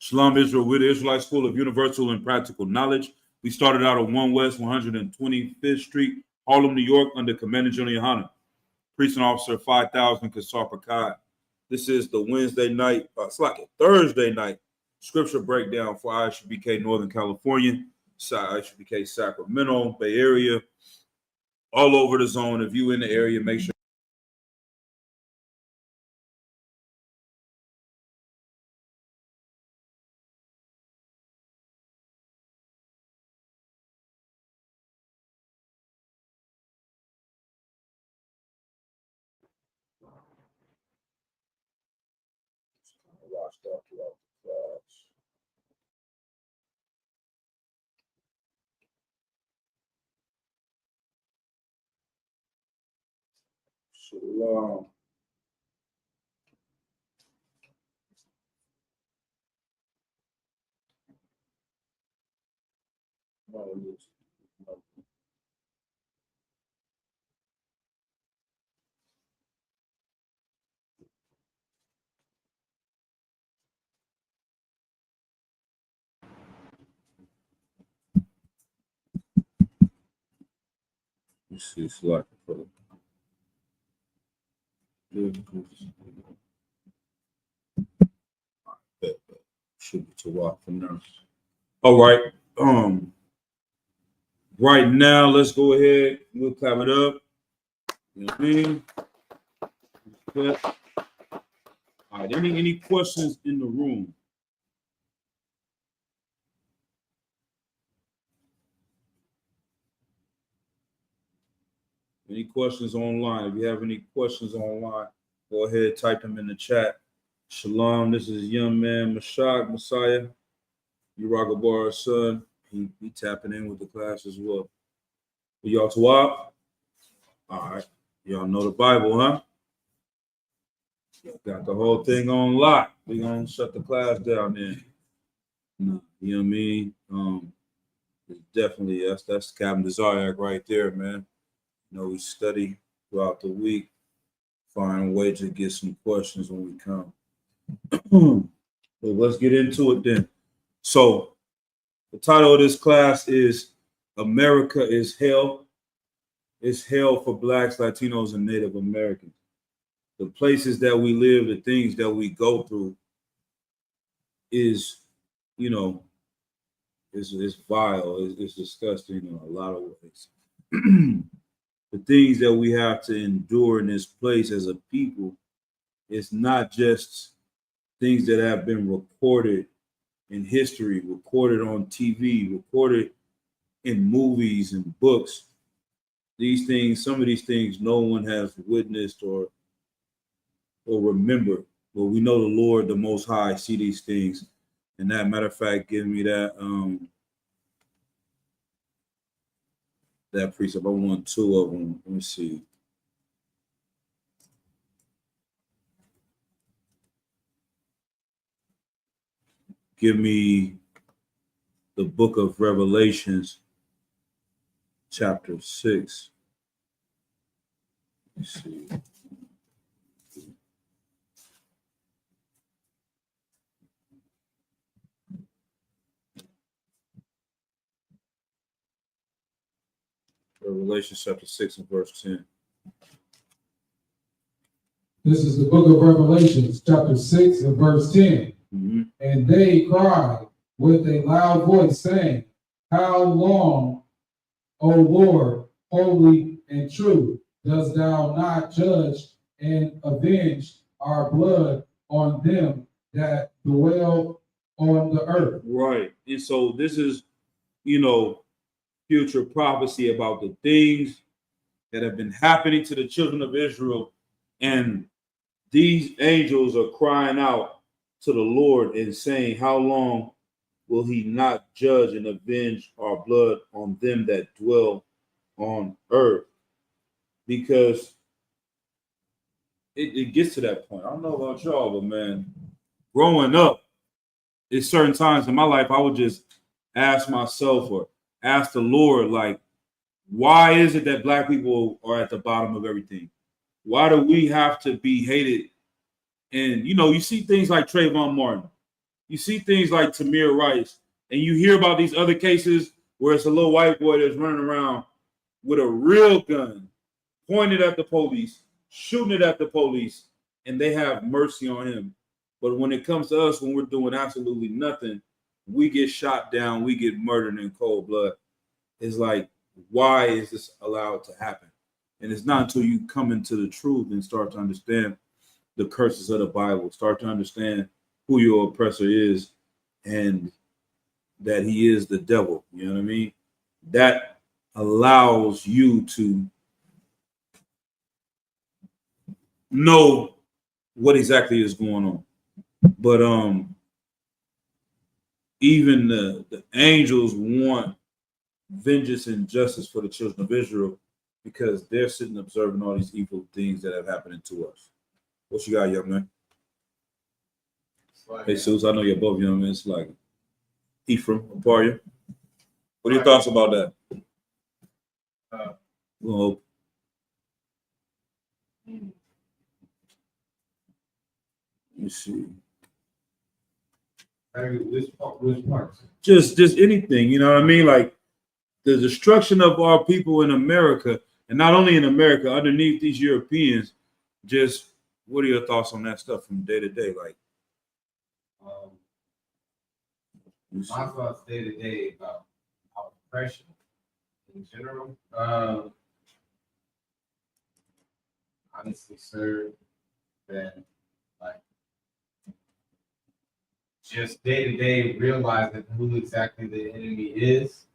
Shalom Israel, we're the Israelite School of Universal and Practical Knowledge. We started out on 1 West 125th Street, Harlem, New York, under Commander General Yohanan, Precinct Officer 5000 Kasar Pakai. This is the Wednesday night, it's like a Thursday night scripture breakdown for ISUBK Northern California, ISUBK Sacramento, Bay Area, all over the zone. If you're in the area, make sure washed out throughout the class. Shalom. You see, select should be to walk from there. All right. Right now, let's go ahead. We'll clap it up. You know what I mean? All right. Any questions in the room? Any questions online? If you have any questions online, go ahead, type them in the chat. Shalom, this is young man Mashak Messiah, Uragabar's son. He tapping in with the class as well. Y'all talk? All right. Y'all know the Bible, huh? Got the whole thing on lock. We're going to shut the class down then. You know what I mean? Definitely, that's Captain Desire right there, man. You know, we study throughout the week, find a way to get some questions when we come. But let's get into it then. So, the title of this class is America is Hell. It's hell for Blacks, Latinos, and Native Americans. The places that we live, the things that we go through is, you know, is vile. It's disgusting in a lot of ways. The things that we have to endure in this place as a people, it's not just things that have been recorded in history, recorded on TV, recorded in movies and books. These things, some of these things, no one has witnessed or remembered. But we know the Lord, the Most High, see these things. And that matter of fact, give me that that precept. I want two of them. Let me see. Give me the book of Revelations, chapter 6. Let me see. Revelation chapter 6 and verse 10. This is the book of Revelations, chapter 6 and verse 10. Mm-hmm. And they cried with a loud voice, saying, How long, O Lord, holy and true, dost thou not judge and avenge our blood on them that dwell on the earth? Right. And so this is, you know, future prophecy about the things that have been happening to the children of Israel. And these angels are crying out to the Lord and saying, how long will he not judge and avenge our blood on them that dwell on earth? Because it gets to that point. I don't know about y'all, but man, growing up, at certain times in my life, I would just ask myself or ask the Lord, like, why is it that Black people are at the bottom of everything? Why do we have to be hated? And, you know, you see things like Trayvon Martin. you see things like Tamir Rice, and you hear about these other cases where it's a little white boy that's running around with a real gun, pointed at the police, shooting it at the police, and they have mercy on him. But when it comes to us, when we're doing absolutely nothing, we get shot down, we get murdered in cold blood. It's like, why is this allowed to happen? And it's not until you come into the truth and start to understand the curses of the Bible, start to understand who your oppressor is and that he is the devil. You know what I mean? That allows you to know what exactly is going on. But even the angels want vengeance and justice for the children of Israel because they're sitting observing all these evil things that have happened to us. What you got, young man? Hey, Sus, I know you're both young men. It's like Ephraim, Aparia. What are your thoughts about that? Well, let me see. Which parts? Just anything, you know what I mean? Like the destruction of our people in America, and not only in America, underneath these Europeans. Just what are your thoughts on that stuff from day to day? Like, my thoughts day to day about oppression in general. Honestly, sir, that like just day to day realizing who exactly the enemy is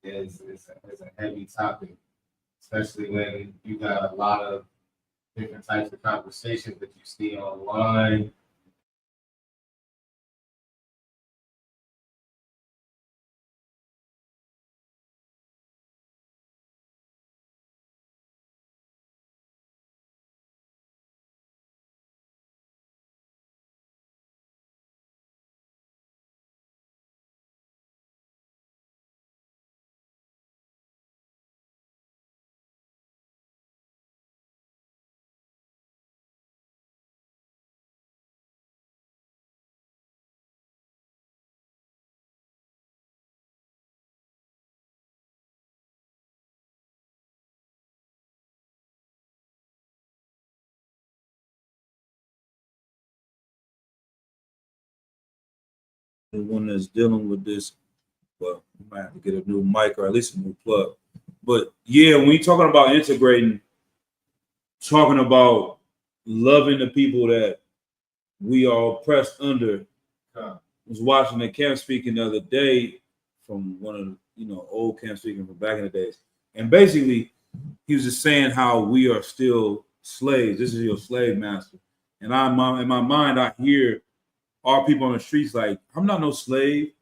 is a heavy topic, especially when you got a lot of different types of conversations that you see online. the one that's dealing with this, well, you might have to get a new mic or at least a new plug. But yeah, when you're talking about integrating, talking about loving the people that we are oppressed under. I was watching a camp speaking the other day from one of the old camp speaking from back in the days, and basically he was just saying how we are still slaves. This is your slave master, and in my mind I hear our people on the streets like, I'm not no slave.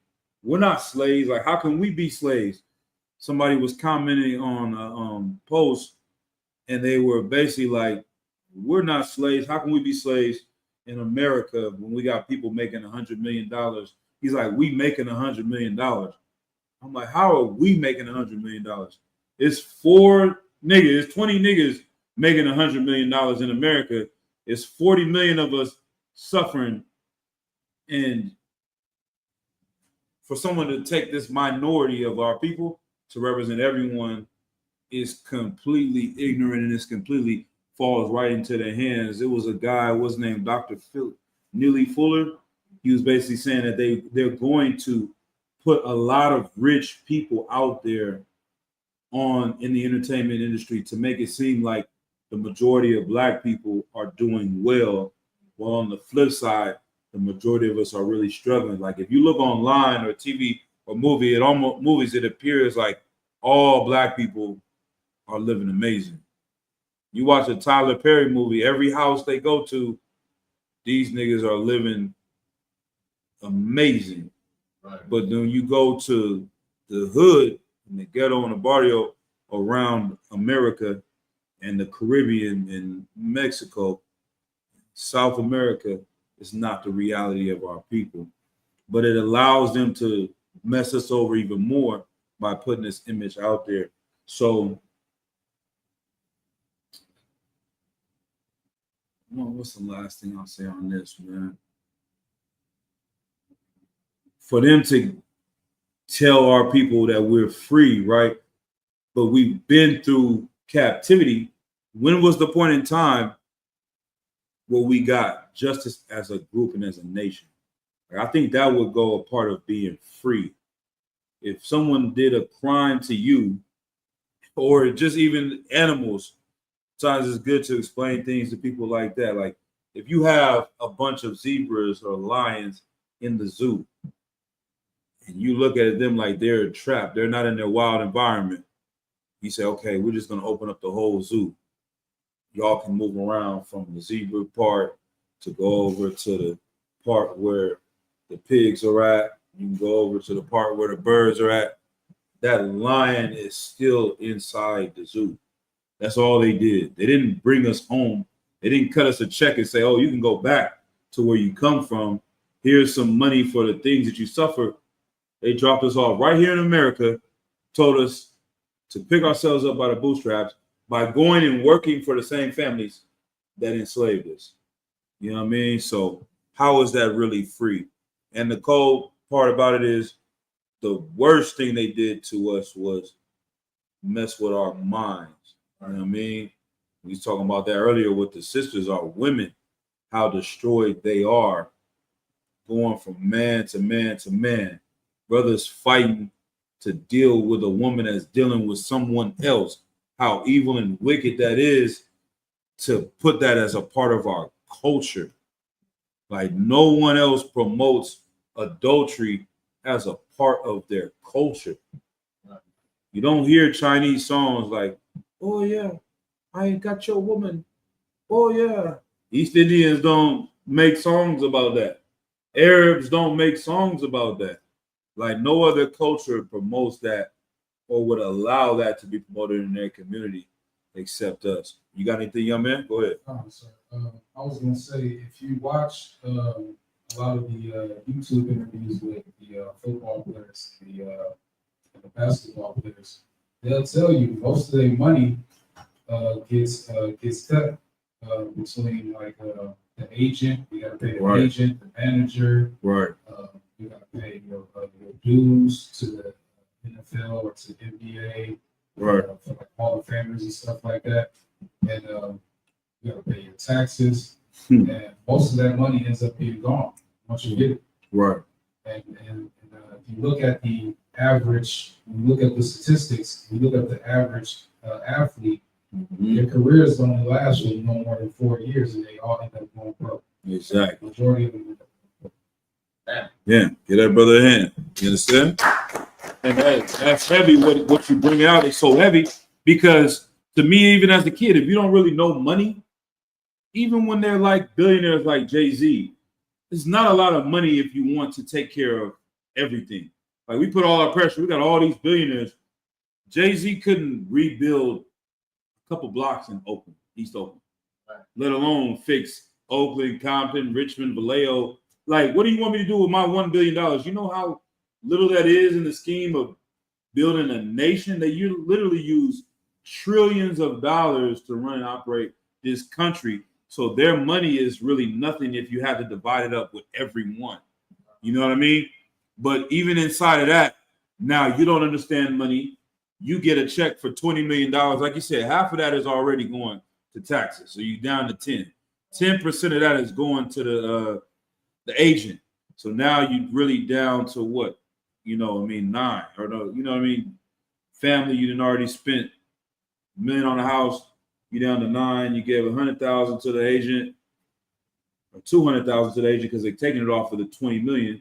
We're not slaves. Like, how can we be slaves? Somebody was commenting on a post, and they were basically like, we're not slaves. How can we be slaves in America when we got people making $100 million? He's like, we making $100 million. I'm like, how are we making $100 million? It's 4 niggas, it's 20 niggas making $100 million in America. It's 40 million of us suffering. And for someone to take this minority of our people to represent everyone is completely ignorant, and it's completely falls right into their hands. It was a guy, what's named Dr. Neely Fuller. He was basically saying that they're going to put a lot of rich people out there in the entertainment industry to make it seem like the majority of Black people are doing well, while on the flip side, the majority of us are really struggling. Like if you look online or TV or movies, it appears like all Black people are living amazing. You watch a Tyler Perry movie, every house they go to, these niggas are living amazing. Right. But then you go to the hood and the ghetto and the barrio around America and the Caribbean and Mexico, South America, is not the reality of our people. But it allows them to mess us over even more by putting this image out there. So, what's the last thing I'll say on this, man? for them to tell our people that we're free, right? But we've been through captivity. When was the point in time where we got justice as a group and as a nation? I think that would go a part of being free. If someone did a crime to you, or just even animals, sometimes it's good to explain things to people like that. Like if you have a bunch of zebras or lions in the zoo, and you look at them like they're trapped, they're not in their wild environment. You say, okay, we're just gonna open up the whole zoo. Y'all can move around from the zebra part to go over to the part where the pigs are at. You can go over to the part where the birds are at. That lion is still inside the zoo. That's all they did. They didn't bring us home. They didn't cut us a check and say, oh, you can go back to where you come from. Here's some money for the things that you suffered. They dropped us off right here in America, told us to pick ourselves up by the bootstraps by going and working for the same families that enslaved us. You know what I mean? So how is that really free? And the cold part about it is the worst thing they did to us was mess with our minds. You know what I mean? We was talking about that earlier with the sisters, our women, how destroyed they are, going from man to man to man. Brothers fighting to deal with a woman that's dealing with someone else. How evil and wicked that is to put that as a part of our culture. Like no one else promotes adultery as a part of their culture. You don't hear Chinese songs like, oh yeah, I got your woman. Oh yeah. East Indians don't make songs about that. Arabs don't make songs about that. Like no other culture promotes that or would allow that to be promoted in their community except us. You got anything, young man? Go ahead. Sir. I was going to say, if you watch a lot of the YouTube interviews with the football players, the basketball players, they'll tell you most of their money gets cut between like the agent. You got to pay the Right. agent, the manager. Right. You got to pay your dues to the NFL or to the NBA. Right. For like Hall of Famers and stuff like that. And you got to pay your taxes. And most of that money ends up being gone once you get it. Right. And if you look at the average, you look at the statistics, you look at the average athlete, their careers only last for no more than 4 years, and they all end up going broke. Exactly. Majority of them. Yeah, get that brother a hand. You understand? And that's heavy. What you bring out is so heavy because to me, even as a kid, if you don't really know money, even when they're like billionaires like Jay-Z, it's not a lot of money if you want to take care of everything. Like we put all our pressure, we got all these billionaires. Jay-Z couldn't rebuild a couple blocks in Oakland, East Oakland, let alone fix Oakland, Compton, Richmond, Vallejo. Like, what do you want me to do with my $1 billion? You know how little that is in the scheme of building a nation? That you literally use trillions of dollars to run and operate this country. So their money is really nothing if you had to divide it up with everyone. You know what I mean? But even inside of that, now you don't understand money. You get a check for $20 million. Like you said, half of that is already going to taxes. So you're down to 10. 10% of that is going to the agent. So now you're really down to what? 9 or no, family, you done already spent $1 million on the house. You down to 9. You gave $100,000 to the agent or $200,000 to the agent because they're taking it off of the $20 million.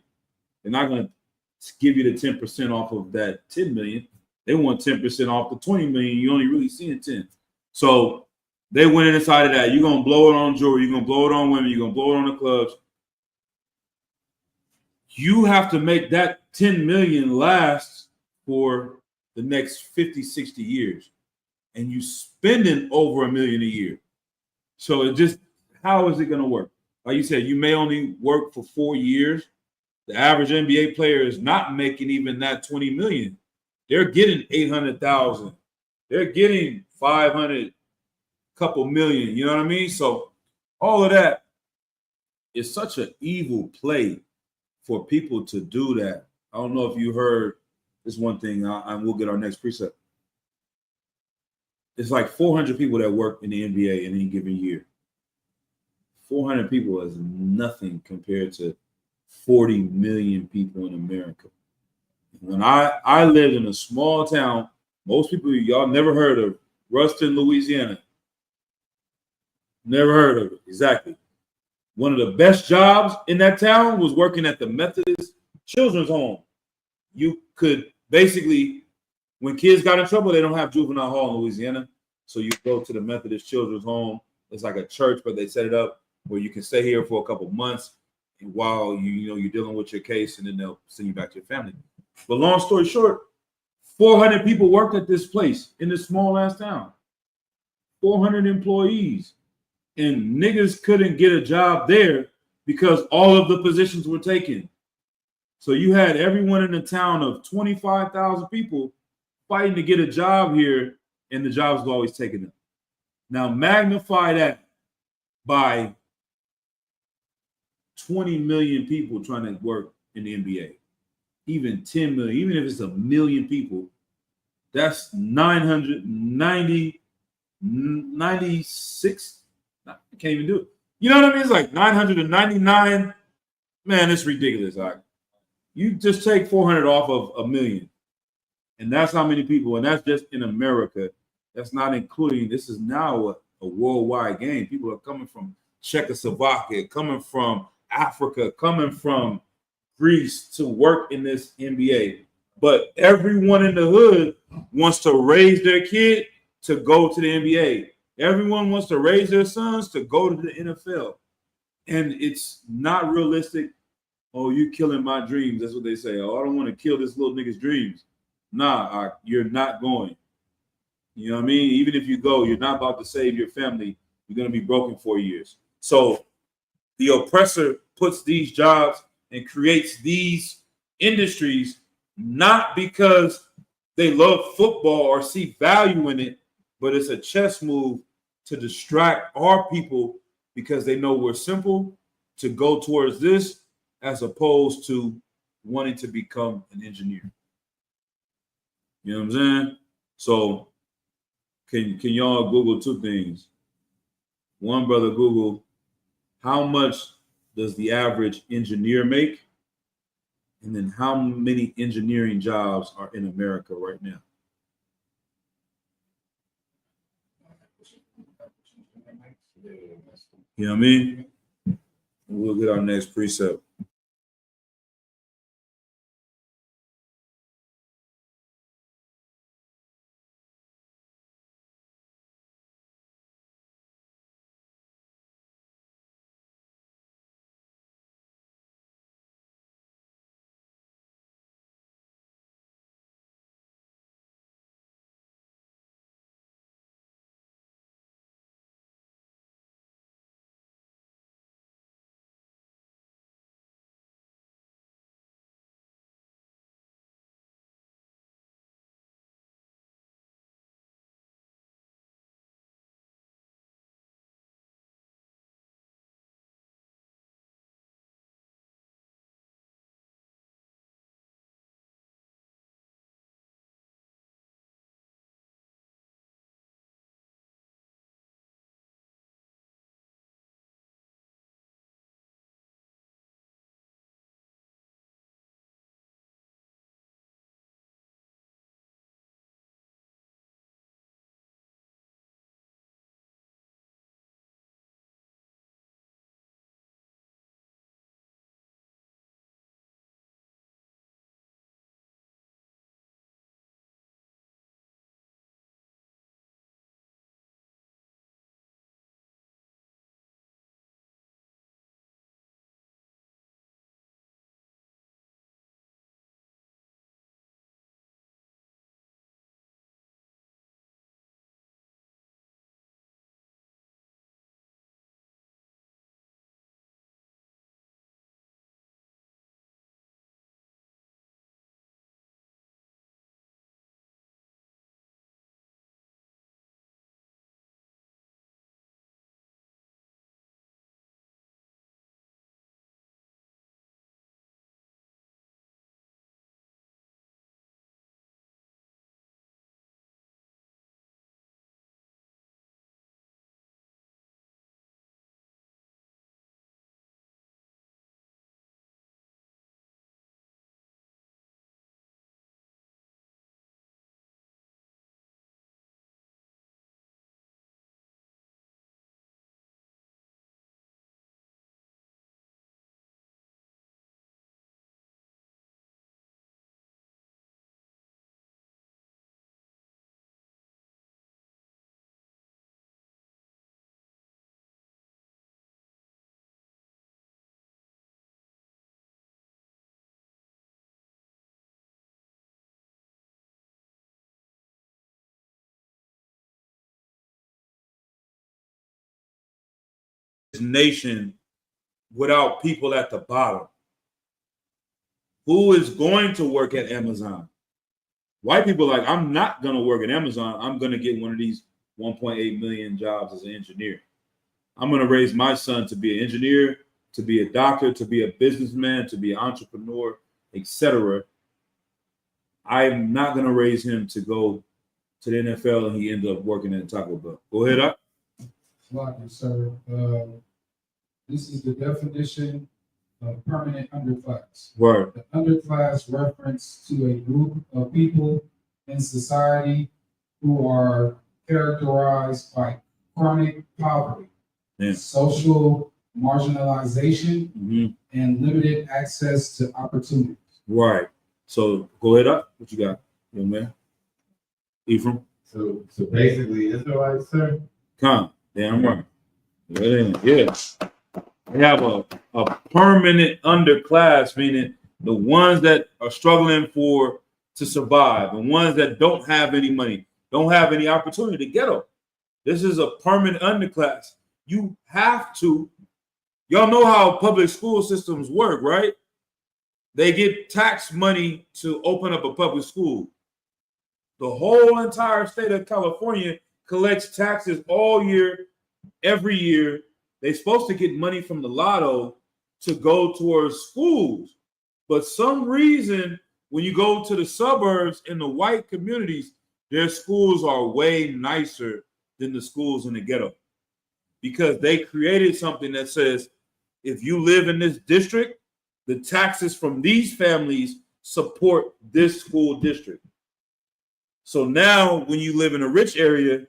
They're not going to give you the 10% off of that $10 million. They want 10% off the $20 million. You only really seeing 10. So they went inside of that. You're going to blow it on jewelry. You're going to blow it on women. You're going to blow it on the clubs. You have to make that 10 million last for the next 50, 60 years. And you spending over $1 million a year. So it just, how is it going to work? Like you said, you may only work for 4 years. The average NBA player is not making even that 20 million. They're getting 800,000. They're getting 500, couple million. You know what I mean? So all of that is such an evil play for people to do that. I don't know if you heard this one thing, and we'll get our next precept. It's like 400 people that work in the NBA in any given year. 400 people is nothing compared to 40 million people in America. When I lived in a small town, most people, y'all never heard of Ruston, Louisiana. Never heard of it. Exactly. One of the best jobs in that town was working at the Methodist Children's Home. You could basically, when kids got in trouble, they don't have juvenile hall in Louisiana. So you go to the Methodist Children's Home. It's like a church, but they set it up where you can stay here for a couple months and while you're dealing with your case, and then they'll send you back to your family. But long story short, 400 people worked at this place in this small ass town. 400 employees. And niggas couldn't get a job there because all of the positions were taken. So you had everyone in the town of 25,000 people fighting to get a job here, and the jobs were always taken them. Now magnify that by 20 million people trying to work in the NBA. Even 10 million, even if it's a million people, that's 996. I can't even do it. You know what I mean? It's like 999. Man, it's ridiculous. Like, you just take 400 off of a million, and that's how many people. And that's just in America. That's not including. This is now a worldwide game. People are coming from Czechoslovakia, coming from Africa, coming from Greece to work in this NBA. But everyone in the hood wants to raise their kid to go to the NBA. Everyone wants to raise their sons to go to the NFL. And it's not realistic. Oh, you killing my dreams. That's what they say. Oh, I don't want to kill this little nigga's dreams. Nah, you're not going. You know what I mean? Even if you go, you're not about to save your family. You're going to be broken 4 years. So the oppressor puts these jobs and creates these industries not because they love football or see value in it, but it's a chess move to distract our people because they know we're simple to go towards this as opposed to wanting to become an engineer. You know what I'm saying? So can y'all Google two things? One, brother, Google, how much does the average engineer make? And then how many engineering jobs are in America right now? You know what I mean? We'll get our next precept. nation without people at the bottom? Who is going to work at Amazon? White people are like, I'm not going to work at Amazon. I'm going to get one of these 1.8 million jobs as an engineer. I'm going to raise my son to be an engineer, to be a doctor, to be a businessman, to be an entrepreneur, etc. I'm not going to raise him to go to the NFL and he ends up working at Taco Bell. Go ahead, up. Like it, sir. This is the definition of permanent underclass. Word. The underclass reference to a group of people in society who are characterized by chronic poverty, social marginalization, and limited access to opportunities. Right. So go ahead, up. What you got, young man? Ephraim? So basically, Israelites, sir. Come. Damn right. Yeah. They have a permanent underclass, meaning the ones that are struggling to survive, the ones that don't have any money, don't have any opportunity to get them. This is a permanent underclass. You have to, y'all know how public school systems work, right? They get tax money to open up a public school. The whole entire state of California collects taxes all year, every year. They're supposed to get money from the lotto to go towards schools. But some reason, when you go to the suburbs in the white communities, their schools are way nicer than the schools in the ghetto. Because they created something that says, if you live in this district, the taxes from these families support this school district. So now when you live in a rich area,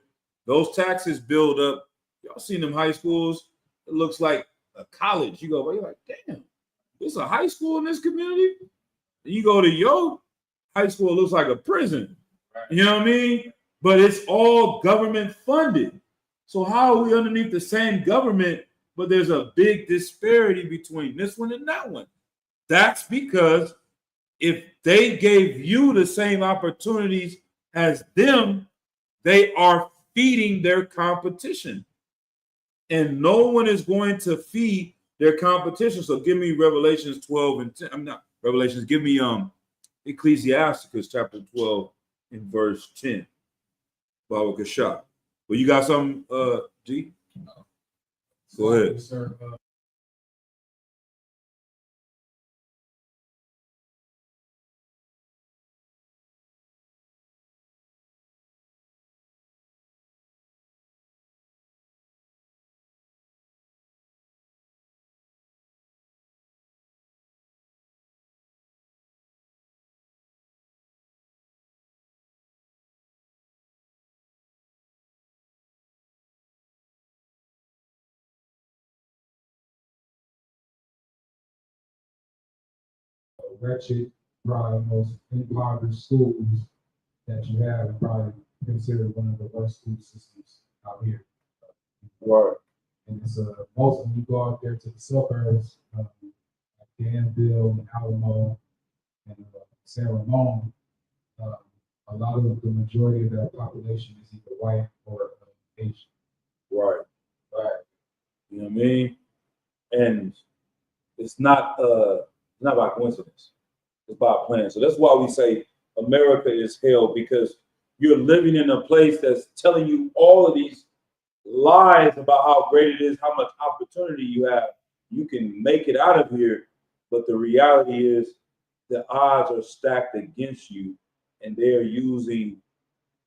those taxes build up. Y'all seen them high schools? It looks like a college. You go, well, you're like, damn, there's a high school in this community? And you go to your high school, it looks like a prison. You know what I mean? But it's all government funded. So how are we underneath the same government, but there's a big disparity between this one and that one? That's because if they gave you the same opportunities as them, they are feeding their competition. And no one is going to feed their competition. So give me Revelations 12 and 10. I'm not Revelations. Give me Ecclesiasticus chapter 12 and verse 10. Baba Kasha. Well, you got something, G? Go ahead. Sir, wretched, probably most impoverished schools that you have, and probably considered one of the worst school systems out here. Right. And it's most when you go out there to the suburbs, like Danville and Alamo and San Ramon, a lot of the majority of that population is either white or Asian. Right. Right. You know what I mean? And it's not by coincidence. It's by plan. So that's why we say America is hell, because you're living in a place that's telling you all of these lies about how great it is, how much opportunity you have. You can make it out of here, but the reality is the odds are stacked against you, and they are using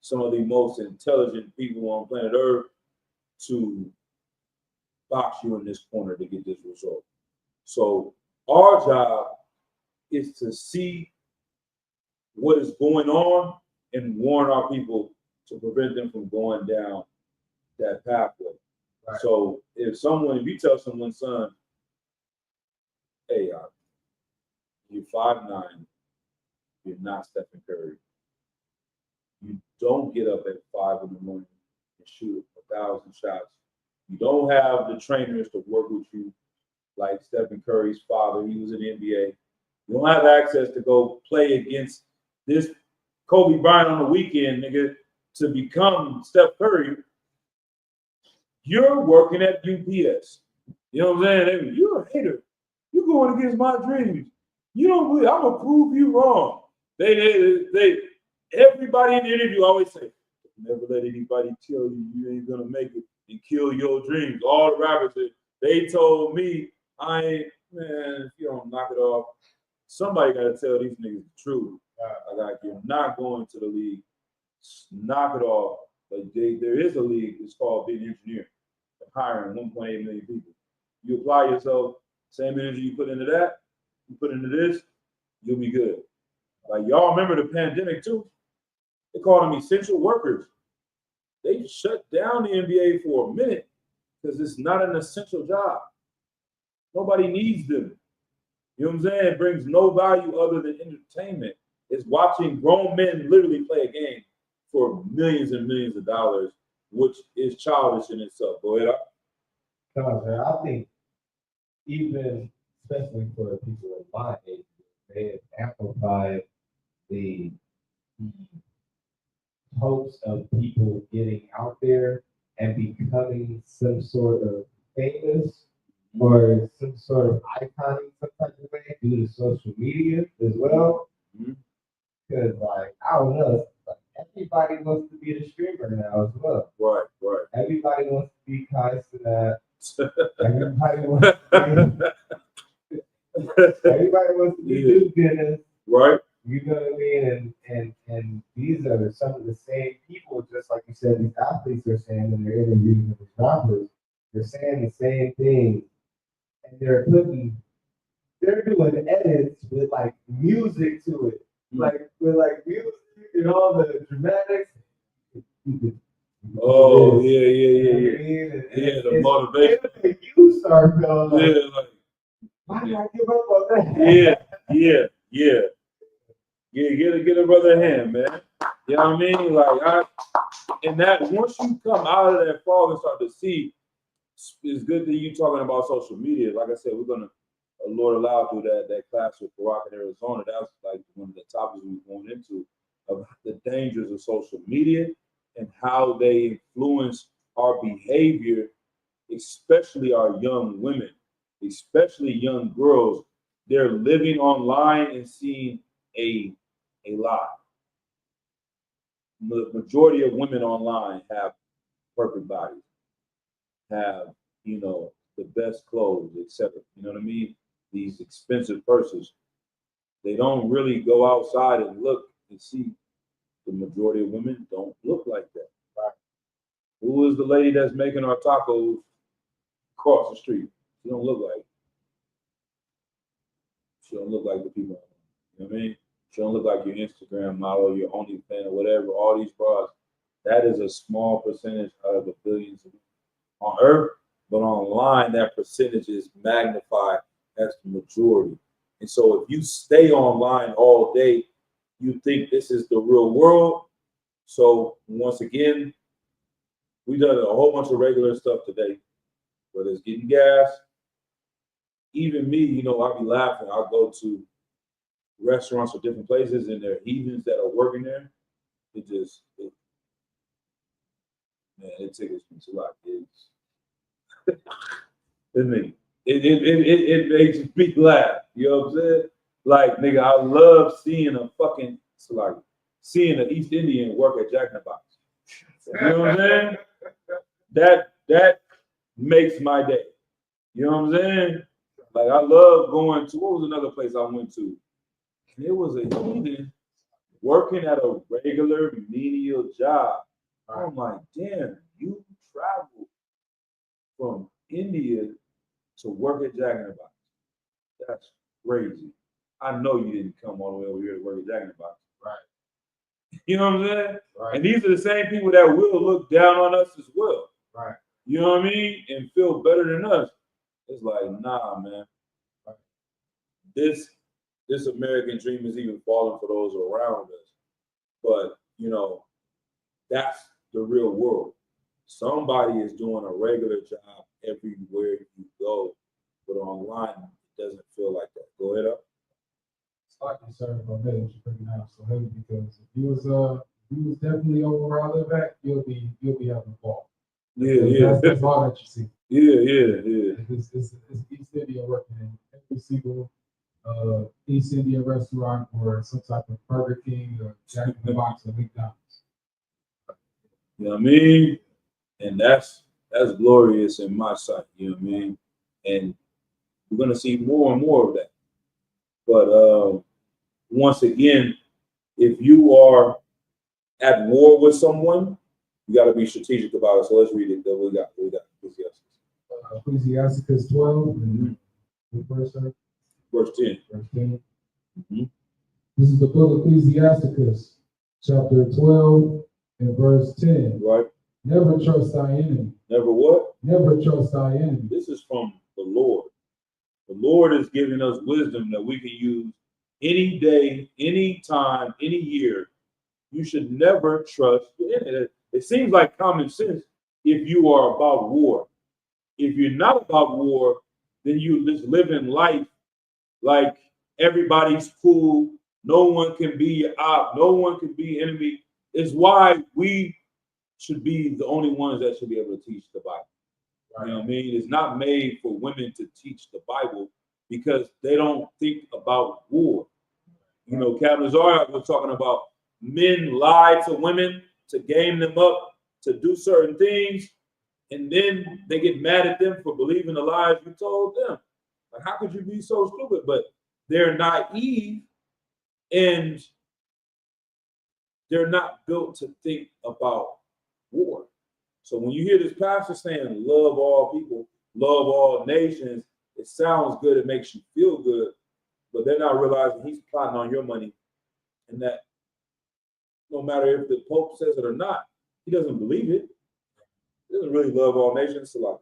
some of the most intelligent people on planet Earth to box you in this corner to get this result. So our job is to see what is going on and warn our people to prevent them from going down that pathway. Right. So if you tell someone, son, hey, you're 5'9", you're not Stephen Curry. You don't get up at 5 in the morning and shoot 1,000 shots. You don't have the trainers to work with you like Stephen Curry's father. He was in the NBA. You don't have access to go play against this Kobe Bryant on the weekend, nigga, to become Steph Curry. You're working at UPS. You know what I'm saying? You're a hater. You're going against my dreams. You don't believe. I'm gonna prove you wrong. They everybody in the interview always say, never let anybody tell you you ain't gonna make it and kill your dreams. All the rappers they told me I ain't, man, if you don't knock it off, somebody gotta tell these niggas the truth. Like you're not going to the league. Knock it off. Like there is a league, it's called being an engineer. They're hiring 1.8 million people. You apply yourself, same energy you put into that, you put into this, you'll be good. Like y'all remember the pandemic too? They called them essential workers. They shut down the NBA for a minute because it's not an essential job. Nobody needs them. You know what I'm saying? It brings no value other than entertainment. It's watching grown men literally play a game for millions and millions of dollars, which is childish in itself. Go ahead. I think even especially for people in my age, they have amplified the hopes of people getting out there and becoming some sort of famous or some sort of icon in some type of way due to social media as well. Because like I don't know, like everybody wants to be the streamer now as well. Right. Everybody wants to be Kai Cenat. Everybody wants to be everybody wants to be Duke Dennis. Right. You know what I mean? And these are some of the same people, just like you said, these athletes are saying in their interviews with these rappers, they're saying the same thing. And they're doing edits with like music to it. Like with like music and all the dramatics. Oh, yeah. And The motivation. And you start going like, Yeah, like, why did I give up on that? Yeah. Get a brother a hand, man. You know what I mean? Like and that once you come out of that fog and start to see, it's good that you talking about social media. Like I said, we're gonna Lord allow through that class with Barack in Arizona. That's like one of the topics we're going into of the dangers of social media and how they influence our behavior, especially our young women, especially young girls. They're living online and seeing a lie. The majority of women online have perfect bodies, have, the best clothes, etc. You know what I mean? These expensive purses. They don't really go outside and look and see. The majority of women don't look like that. Right? Who is the lady that's making our tacos across the street? She don't look like. She don't look like the people. You know what I mean? She don't look like your Instagram model, your OnlyFans, or whatever. All these bras. That is a small percentage out of the billions on Earth, but online that percentage is magnified as the majority. And so if you stay online all day, you think this is the real world. So once again, we done a whole bunch of regular stuff today, whether it's getting gas. Even me, I'll be laughing. I'll go to restaurants or different places, and there are heathens that are working there. It tickles me a lot. It makes me laugh. You know what I'm saying? Like, nigga, I love seeing seeing an East Indian work at Jack in the Box. You know what I'm saying? That makes my day. You know what I'm saying? Like, I love going to, what was another place I went to? And it was a heathen working at a regular menial job. I'm like, damn, you traveled from India to work at Jack in the Box. That's crazy. I know you didn't come all the way over here to work at Jack in the Box. Right. You know what I'm saying? Right. And these are the same people that will look down on us as well. Right. You know what I mean? And feel better than us. It's like, nah, man. Right. This American dream is even falling for those around us. But, that's the real world. Somebody is doing a regular job everywhere you go, but online it doesn't feel like that. Go ahead up. Slight concern about that what you're bringing out so heavy because if you was definitely over where I live at, you'll be having a ball. That's all that you see. Yeah. It's East India working in every single East Indian restaurant or some type of Burger King or Jack in the Box or McDonald's. You know what I mean? And that's glorious in my sight. You know what I mean? And we're gonna see more and more of that. But once again, if you are at war with someone, you got to be strategic about it. So let's read it. We got Ecclesiastes 12, verse 10. verse 10. Verse 10. Mm-hmm. This is the book of Ecclesiasticus, chapter 12 and verse 10. Right. Never trust thy enemy. Never what? Never trust thy enemy. This is from the Lord. The Lord is giving us wisdom that we can use any day, any time, any year. You should never trust your enemy. It seems like common sense if you are about war. If you're not about war, then you just live in life like everybody's cool. No one can be your op. No one can be enemy. It's why we should be the only ones that should be able to teach the Bible. Right. You know what I mean? It's not made for women to teach the Bible because they don't think about war. You know, Captain Zara was talking about men lie to women to game them up to do certain things, and then they get mad at them for believing the lies you told them. Like, how could you be so stupid? But they're naive and they're not built to think about war. So when you hear this pastor saying, love all people, love all nations, it sounds good, it makes you feel good, but they're not realizing he's plotting on your money, and that no matter if the Pope says it or not, he doesn't believe it. He doesn't really love all nations. It's a lot.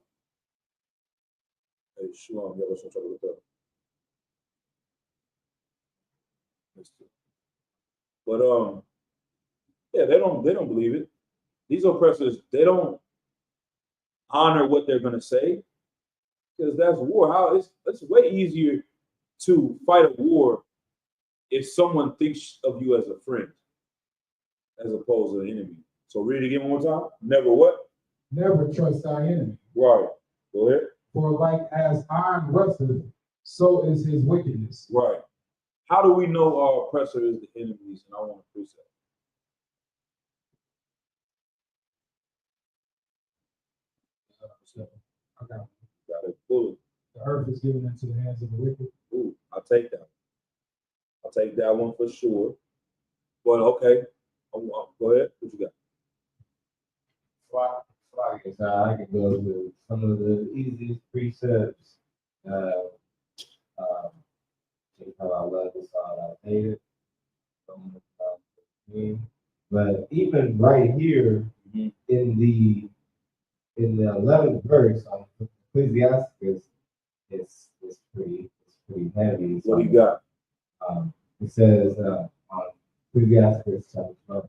Hey, Shalom, you ever trouble with that? But yeah, they don't believe it. These oppressors, they don't honor what they're gonna say, because that's war. How it's way easier to fight a war if someone thinks of you as a friend as opposed to an enemy. So read it again one more time. Never what? Never trust thy enemy. Right. Go ahead. For like as iron rusteth, so is his wickedness. Right. How do we know our oppressor is the enemies? And I want to precept. Okay. Got it. Fully. The earth is given into the hands of the wicked. Ooh, I'll take that. I'll take that one for sure. But okay. Go ahead. What you got? I can go to some of the easiest precepts. How I love this song, I hate it. But even right here in the 11th verse on Ecclesiastes, it's pretty heavy. What do you got? It says on Ecclesiastes chapter 12,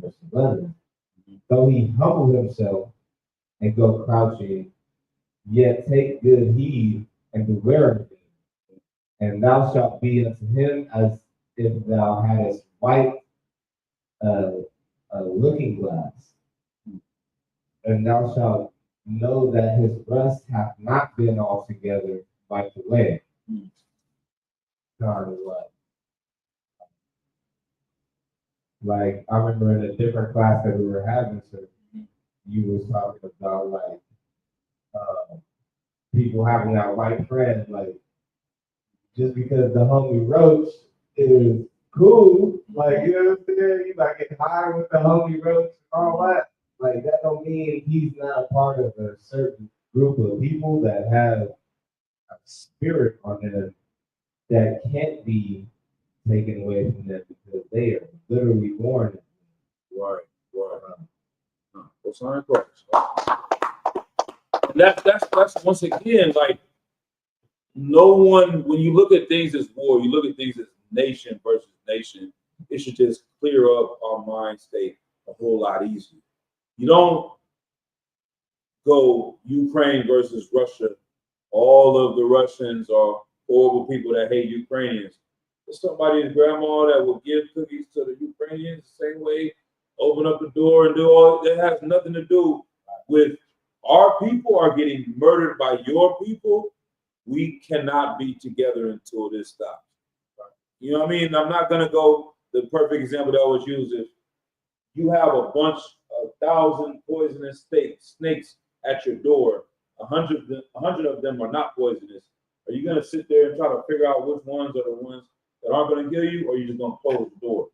verse 11, though he humble himself and go crouching, yet take good heed and beware of him. And thou shalt be unto him as if thou hadst white a looking glass. And thou shalt know that his rest hath not been altogether wiped away. Like, I remember in a different class that we were having, so you was talking about like people having that white friend, like just because the homie Roach is cool, like, you know what I'm saying? You might get high with the homie Roach and all that. Like, that don't mean he's not a part of a certain group of people that have a spirit on them that can't be taken away from them because they are literally born. Right. What's on Christ? And that's once again, like, no one, when you look at things as war, you look at things as nation versus nation, it should just clear up our mind state a whole lot easier. You don't go Ukraine versus Russia. All of the Russians are horrible people that hate Ukrainians. There's somebody's grandma that will give cookies to the Ukrainians the same way, open up the door and do all that. Has nothing to do with our people are getting murdered by your people, we cannot be together until this stops. You know what I mean? I'm not gonna go. The perfect example that I always use is you have a bunch of 1,000 poisonous snakes at your door. 100 of them are not poisonous. Are you gonna sit there and try to figure out which ones are the ones that aren't gonna kill you, or are you just gonna close the door?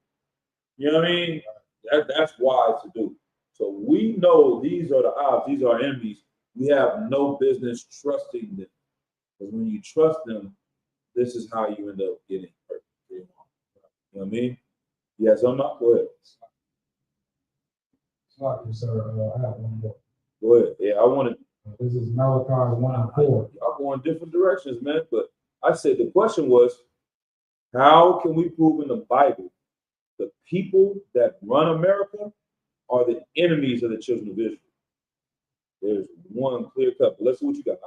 You know what I mean? That's wise to do. So we know these are the odds, these are our enemies. We have no business trusting them. Because when you trust them, this is how you end up getting hurt. You know what I mean? Yes, I'm not. Go ahead. Sorry, sir. I have one more. Go ahead. Yeah, I want to. This is Malachi 1:4. Y'all going different directions, man. But I said the question was, how can we prove in the Bible the people that run America are the enemies of the children of Israel? There's one clear cut. But let's see what you got.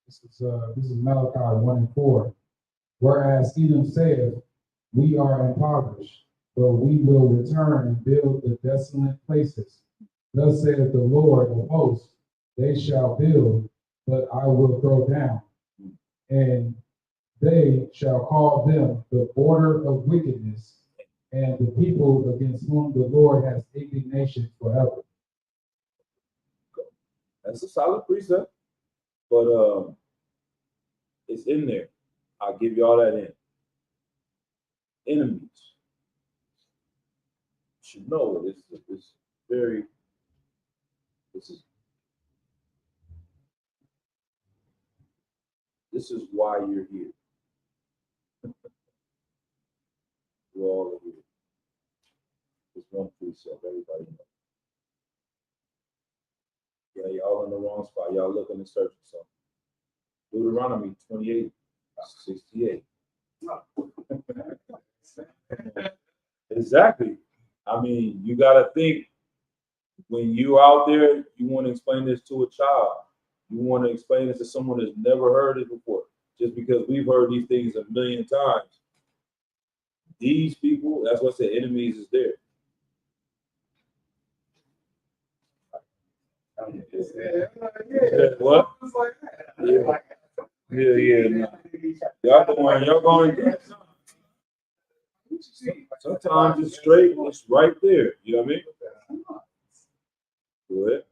This is Malachi 1:4. Whereas Edom saith, we are impoverished, but we will return and build the desolate places. Thus saith the Lord of hosts, they shall build, but I will throw down, and they shall call them the border of wickedness, and the people against whom the Lord has indignation forever. That's a solid precept, but it's in there. I'll give you all that in. Enemies. You should know this is very. This is why you're here. We're all here. There's one precept, everybody knows. Yeah, y'all in the wrong spot. Y'all looking and searching something. Deuteronomy 28:68. Exactly. I mean, you gotta think when you out there, you want to explain this to a child. You want to explain this to someone that's never heard it before. Just because we've heard these things a million times. These people, that's what I said, enemies is there. What? Yeah. Nah. Y'all going. Sometimes it's straight, it's right there. You know what I mean? Go ahead.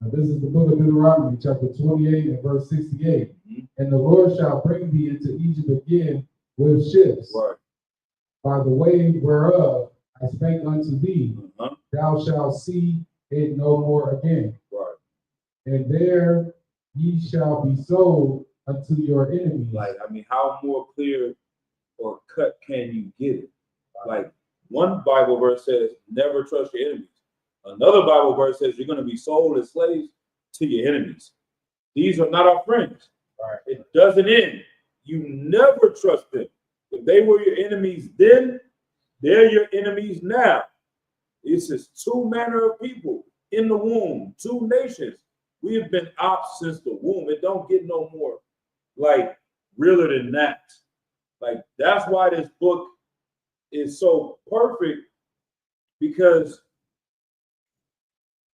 Now, this is the book of Deuteronomy, chapter 28 and verse 68. And the Lord shall bring thee into Egypt again with ships, Right. by the way whereof I spake unto thee, thou shalt see it no more again. Right. And there ye shall be sold unto your enemies. Like, I mean, how more clear or cut can you get it? Like, one Bible verse says, never trust your enemies. Another Bible verse says you're going to be sold as slaves to your enemies. These are not our friends. Right. It doesn't end. You never trust them. If they were your enemies then, they're your enemies now. It's just two manner of people in the womb, two nations. We have been ops since the womb. It don't get no more like realer than that. Like, that's why this book is so perfect, because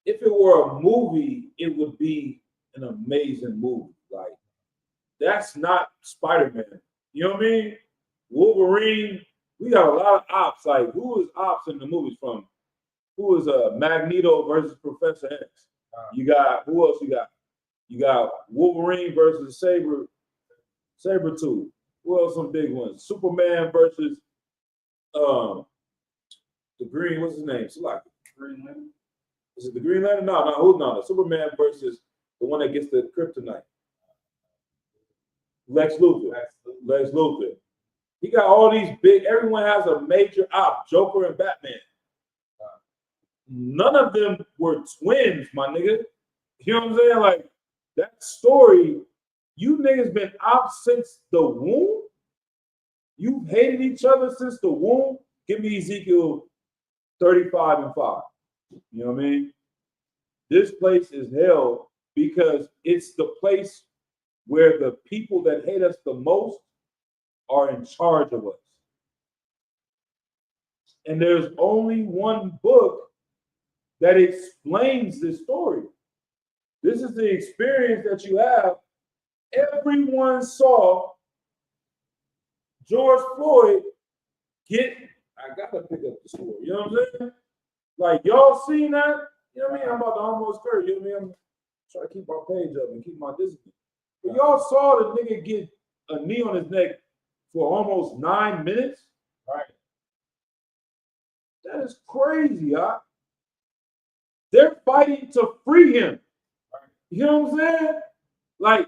if it were a movie, it would be an amazing movie. Like, that's not Spider-Man. You know what I mean? Wolverine, we got a lot of ops. Like, who is ops in the movies from? Who is Magneto versus Professor X? You got, who else you got? You got Wolverine versus Sabretooth. Who else some big ones? Superman versus the Green, what's his name? It's like Green Lantern. Is it the Green Lantern? No. Superman versus the one that gets the kryptonite. Lex Luthor. He got all these big, everyone has a major op, Joker and Batman. None of them were twins, my nigga. You know what I'm saying? Like, that story, you niggas been ops since the womb? You've hated each other since the womb? Give me Ezekiel 35:5. You know what I mean? This place is hell because it's the place where the people that hate us the most are in charge of us. And there's only one book that explains this story. This is the experience that you have. Everyone saw George Floyd get, I gotta pick up the story, you know what I'm saying? Like, y'all seen that? You know what I mean? I'm about to almost curse, you know what I mean? I'm trying to keep my page up and keep my discipline. But y'all saw the nigga get a knee on his neck for almost 9 minutes? Right. That is crazy, huh? They're fighting to free him. You know what I'm saying? Like,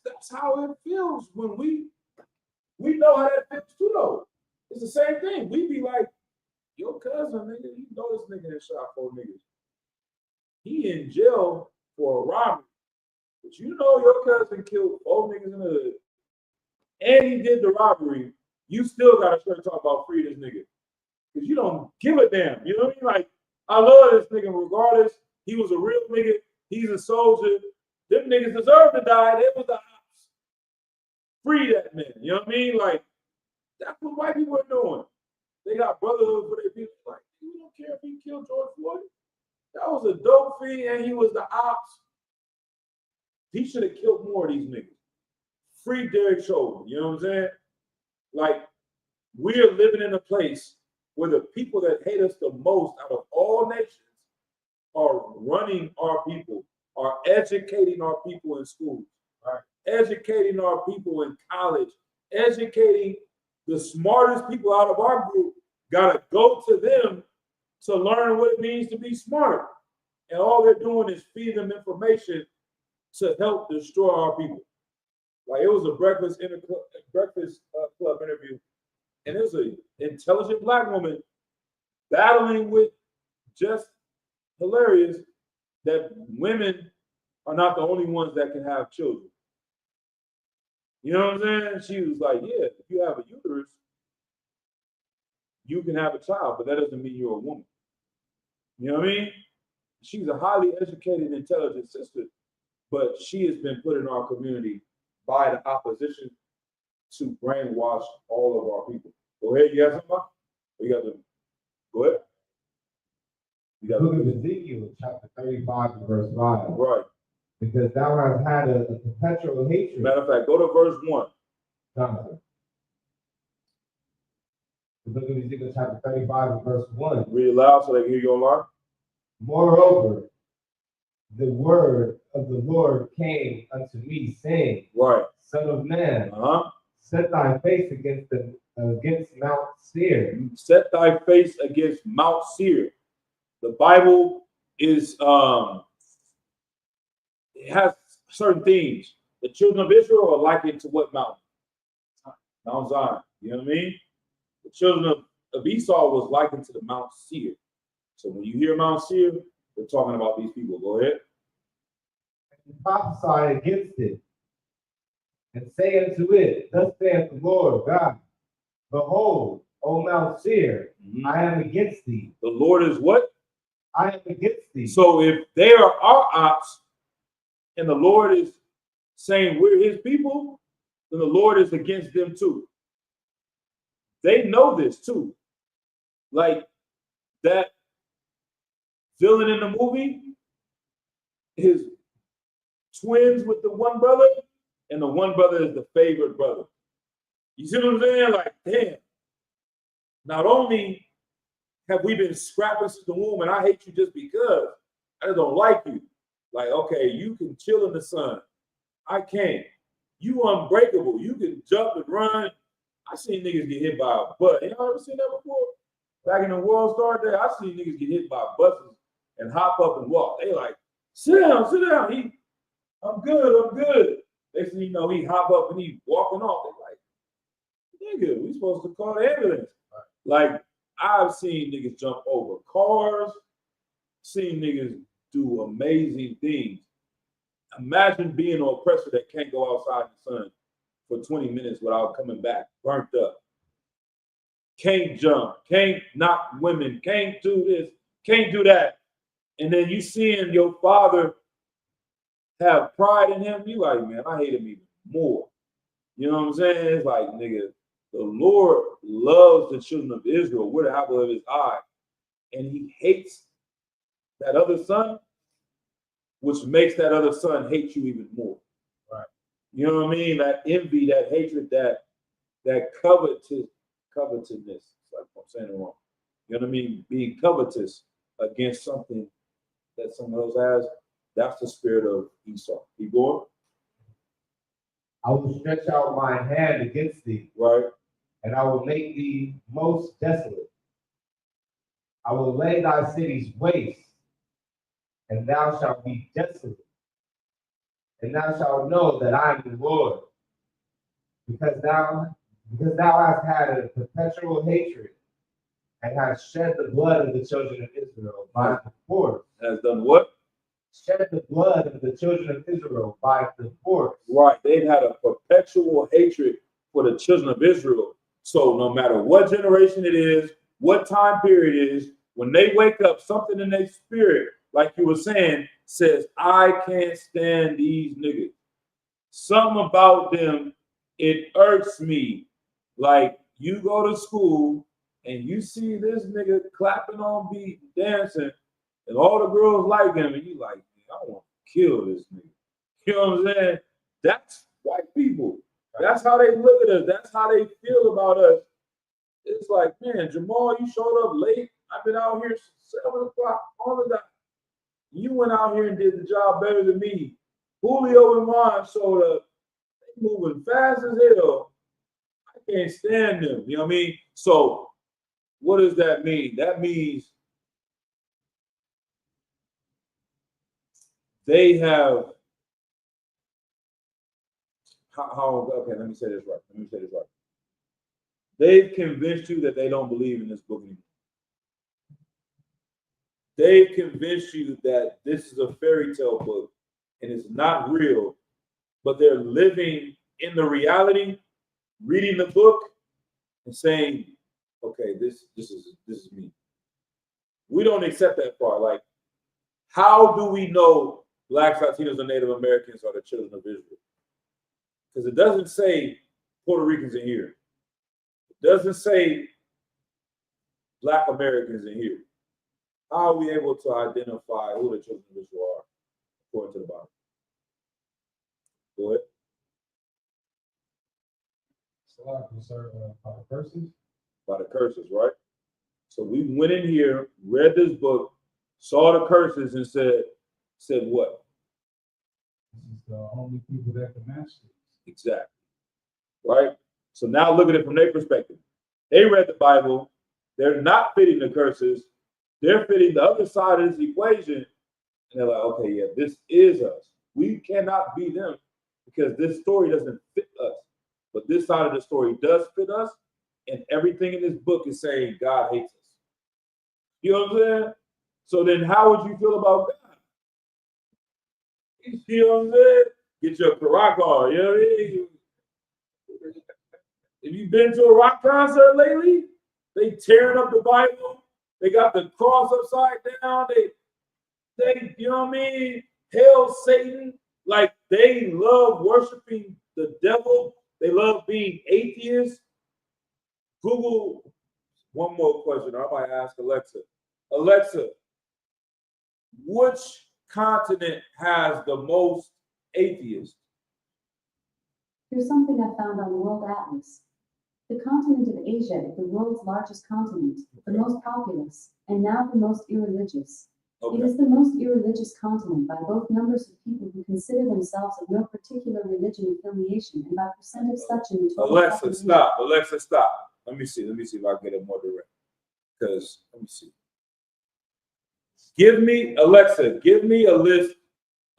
that's how it feels when we know how that feels too, though. It's the same thing. We be like, your cousin, nigga, you know this nigga that shot 4 niggas. He in jail for a robbery. But you know your cousin killed 4 niggas in the hood. And he did the robbery. You still gotta start talking about free this nigga. Because you don't give a damn. You know what I mean? Like, I love this nigga regardless. He was a real nigga. He's a soldier. Them niggas deserve to die. They was the ops. Free that man. You know what I mean? Like, that's what white people are doing. They got brotherhood for their people. Like, we don't care if he killed George Floyd. That was a dope fiend and he was the ops. He should have killed more of these niggas. Free Derek Chauvin. You know what I'm saying? Like, we're living in a place where the people that hate us the most out of all nations are running our people, are educating our people in schools, right? Educating our people in college, educating the smartest people out of our group. Gotta go to them to learn what it means to be smart. And all they're doing is feeding them information to help destroy our people. Like, it was a Breakfast Club interview, and it was an intelligent black woman battling with just hilarious that women are not the only ones that can have children. You know what I'm saying? She was like, yeah, if you have a uterus, you can have a child, but that doesn't mean you're a woman. You know what I mean? She's a highly educated, intelligent sister, but she has been put in our community by the opposition to brainwash all of our people. Go ahead, you got something? You got to go ahead. You got Book of Ezekiel, chapter 35, and verse 5. Right. Because thou hast had a perpetual hatred. Matter of fact, go to verse 1. Jonathan. The book of Ezekiel, chapter 35, and verse 1. Read it loud so they can hear you online. Moreover, the word of the Lord came unto me, saying, Right. Son of man, Uh-huh. set thy face against Mount Seir. Set thy face against Mount Seir. The Bible is it has certain themes. The children of Israel are likened to what mountain? Mount Zion. You know what I mean? The children of Esau was likened to the Mount Seir. So when you hear Mount Seir, we're talking about these people. Go ahead. And prophesy against it, and say unto it, Thus saith the Lord God, Behold, O Mount Seir, I am against thee. The Lord is what? I am against thee. So if they are our ops and the Lord is saying we're his people, then the Lord is against them too. They know this too. Like that villain in the movie, his twins with the one brother, and the one brother is the favorite brother. You see what I'm saying? Like, damn. Not only have we been scrapping since the womb, and I hate you just because I just don't like you. Like, okay, you can chill in the sun. I can't. You unbreakable. You can jump and run. I seen niggas get hit by a bus. Y'all ever seen that before? Back in the World Star Day, I seen niggas get hit by buses and hop up and walk. They like, sit down. I'm good. Next thing you know, he hop up and he walking off. They like, nigga, we supposed to call the ambulance. Like, I've seen niggas jump over cars, seen niggas do amazing things. Imagine being an oppressor that can't go outside in the sun for 20 minutes without coming back, burnt up. Can't jump, can't knock women, can't do this, can't do that. And then you seeing your father have pride in him, you like, man, I hate him even more. You know what I'm saying? It's like, nigga, the Lord loves the children of Israel. We're the apple of his eye. and he hates that other son, which makes that other son hate you even more. Right. You know what I mean? That envy, that hatred, that covetousness. Like I'm saying it wrong. You know what I mean? Being covetous against something that someone else has. That's the spirit of Esau. Keep going. I will stretch out my hand against thee, Right. and I will make thee most desolate. I will lay thy cities waste, and thou shalt be desolate. And thou shalt know that I am the Lord, because thou hast had a perpetual hatred, and hast shed the blood of the children of Israel by the force. Has done what? Shed the blood of the children of Israel by the force. Right. They've had a perpetual hatred for the children of Israel. So no matter what generation it is, what time period it is, when they wake up, something in their spirit, like you were saying, says, I can't stand these niggas. Something about them, it irks me. Like you go to school and you see this nigga clapping on beat, dancing, and all the girls like him, and you like, I want to kill this nigga. You know what I'm saying? That's white people. That's how they look at us. That's how they feel about us. It's like, man, Jamal, you showed up late. I've been out here 7 o'clock on the dot. You went out here and did the job better than me. Julio and Juan showed up. They moving fast as hell. I can't stand them. You know what I mean? So what does that mean? That means they have okay, let me say this right. They've convinced you that they don't believe in this book anymore. They've convinced you that this is a fairy tale book and it's not real, but they're living in the reality, reading the book and saying, okay, this is me. We don't accept that part. Like, how do we know Blacks, Latinos, and Native Americans are the children of Israel? Because it doesn't say Puerto Ricans in here. It doesn't say Black Americans in here. How are we able to identify who the children of Israel are according to the Bible? Go ahead. By the curses. By the curses, right? So we went in here, read this book, saw the curses, and said what? This is the only people that can match this. Exactly. Right? So now look at it from their perspective. They read the Bible, they're not fitting the curses, they're fitting the other side of this equation, and they're like, okay, yeah, this is us. We cannot be them because this story doesn't fit us. But this side of the story does fit us, and everything in this book is saying God hates us. You know what I'm saying? So then how would you feel about God? You know what I'm saying? Get your rock on, you know what I mean? Have you been to a rock concert lately? They tearing up the Bible. They got the cross upside down. They, you know what I mean? Hail Satan. Like they love worshiping the devil. They love being atheists. Google one more question. I might ask Alexa. Alexa, which continent has the most atheists? Here's something I found on World Atlas. The continent of Asia is the world's largest continent, the most populous, and now the most irreligious. It Okay. is the most irreligious continent by both numbers of people who consider themselves of no particular religion affiliation and by percent of such in the total Alexa, population. stop. Alexa, stop. Let me see if I can get it more direct. Because let me see. Alexa, give me a list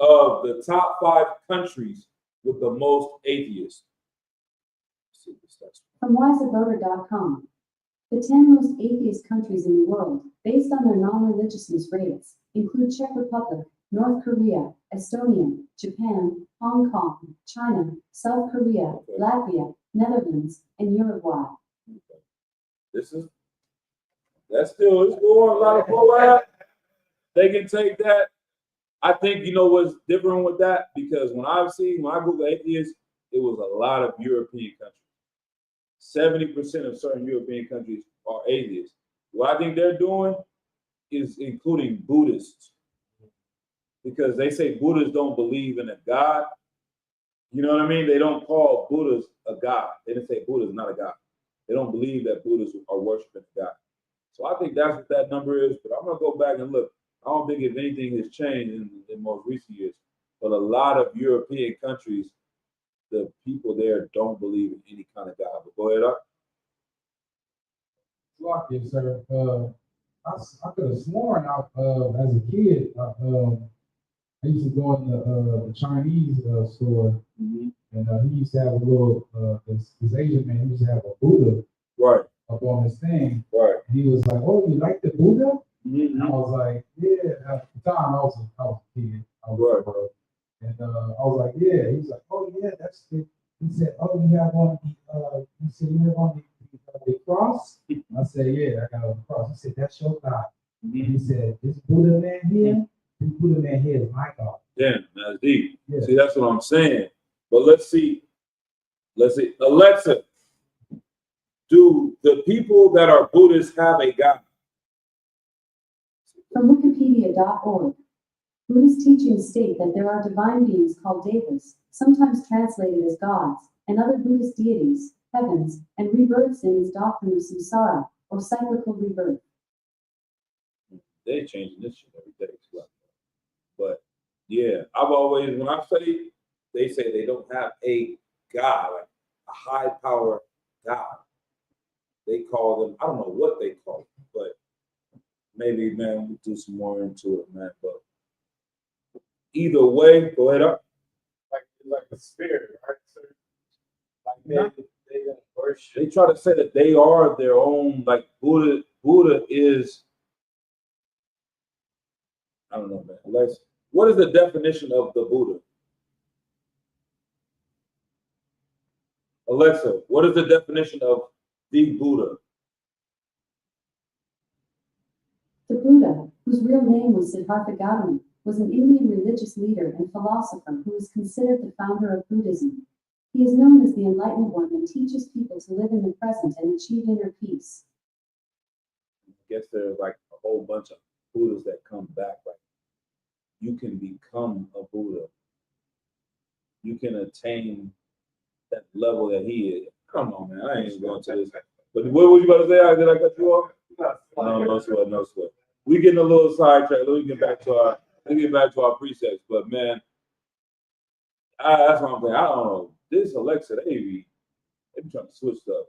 of the top 5 countries with the most atheists. Let's see if this starts. From wiseavoter.com, the 10 most atheist countries in the world, based on their non-religiousness rates, include Czech Republic, North Korea, Estonia, Japan, Hong Kong, China, South Korea, Latvia, Netherlands, and Uruguay. That's still, it's going a lot of forward. They can take that. I think you know what's different with that, because when I Google atheists, it was a lot of European countries. 70% of certain European countries are atheists. What I think they're doing is including Buddhists, because they say Buddhists don't believe in a God. You know what I mean? They don't call Buddhas a God. They didn't say Buddha is not a God. They don't believe that Buddhists are worshiping a God. So I think that's what that number is. But I'm gonna go back and look. I don't think if anything has changed in most recent years. But a lot of European countries, the people there don't believe in any kind of God. But go ahead up. Yes, sir. I could have sworn as a kid, I used to go in the Chinese store, and he used to have a little, this Asian man, he used to have a Buddha Right, up on his thing. right. And he was like, "Oh, you like the Buddha?" Mhm. And I was like, "Yeah." At the time, I was a kid. I was Right. And I was like, "Yeah." He was like, "Oh, yeah, that's it." He said, "Oh, you have on the, he said, you have on the cross?" I said, "Yeah, I got on the cross." He said, "That's your God." And he said, "This Buddha man here, this Buddha man here is my God." Damn, that's deep. Yeah. See, that's what I'm saying. But let's see. Alexa, do the people that are Buddhists have a God? From Wikipedia.org, Buddhist teachings state that there are divine beings called devas, sometimes translated as gods, and other Buddhist deities, heavens, and rebirths in his doctrine of samsara, or cyclical rebirth. They're changing this shit every day. But yeah, I've always, when I say, they say they don't have a God, like a high power God. They call them, I don't know what they call them, but maybe, man, we'll do some more into it, man. But either way, go ahead up. Like a spirit, right? Sir? Like they don't worship. They try to say that they are their own, like Buddha is, I don't know, man. What is the definition of the Buddha? Alexa, what is the definition of the Buddha? The Buddha, whose real name was Siddhartha Gautama, was an Indian religious leader and philosopher who is considered the founder of Buddhism. He is known as the Enlightened One and teaches people to live in the present and achieve inner peace. I guess there's like a whole bunch of Buddhas that come back. Like you can become a Buddha. You can attain that level that he is. Come on, man. I ain't even going to this. But what was you about to say? Did I cut you off? No sweat. We getting a little sidetracked. Let me get back to our precepts. But man, that's what I'm saying. I don't know. This Alexa, they be trying to switch stuff.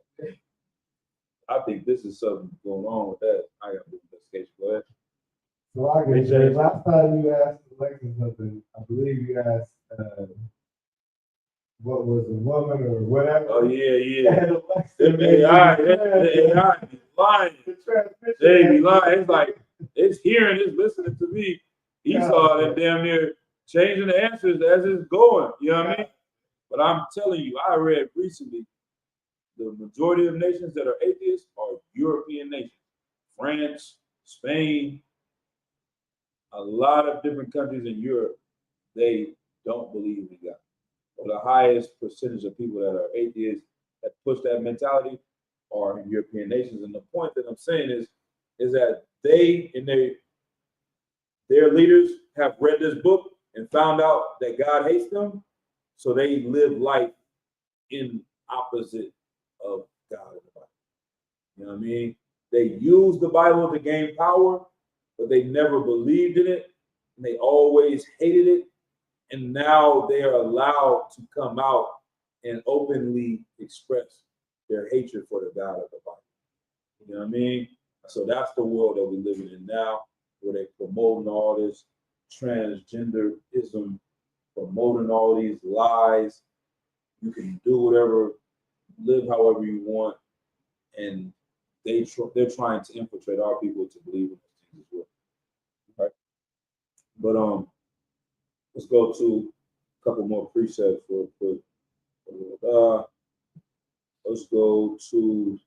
I think this is something going on with that. I got to do investigation. Go ahead. So I can say, last time you asked Alexa something, I believe you asked what was a woman or whatever. Oh yeah. And Alexa Them made AI the be lying. transmission. They be lying. It's like it's hearing, it's listening to me. Esau and damn near changing the answers as it's going. You know what I mean? But I'm telling you, I read recently the majority of nations that are atheists are European nations. France, Spain, a lot of different countries in Europe, they don't believe in God. But the highest percentage of people that are atheists that push that mentality are in European nations. And the point that I'm saying is that they and their leaders have read this book and found out that God hates them, so they live life in opposite of God and the Bible. You know what I mean? They use the Bible to gain power, but they never believed in it, and they always hated it. And now they are allowed to come out and openly express their hatred for the God of the Bible. You know what I mean? So that's the world that we're living in now, where they're promoting all this transgenderism, promoting all these lies. You can do whatever, live however you want, and they're trying to infiltrate our people to believe in those things as well. Right? But let's go to a couple more precepts real quick. Let's go to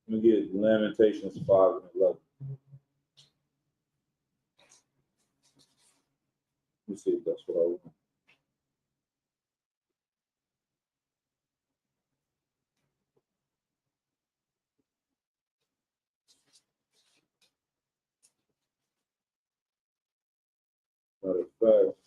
let me get Lamentations 5 and 11. Let me see if that's what I want. Matter of fact,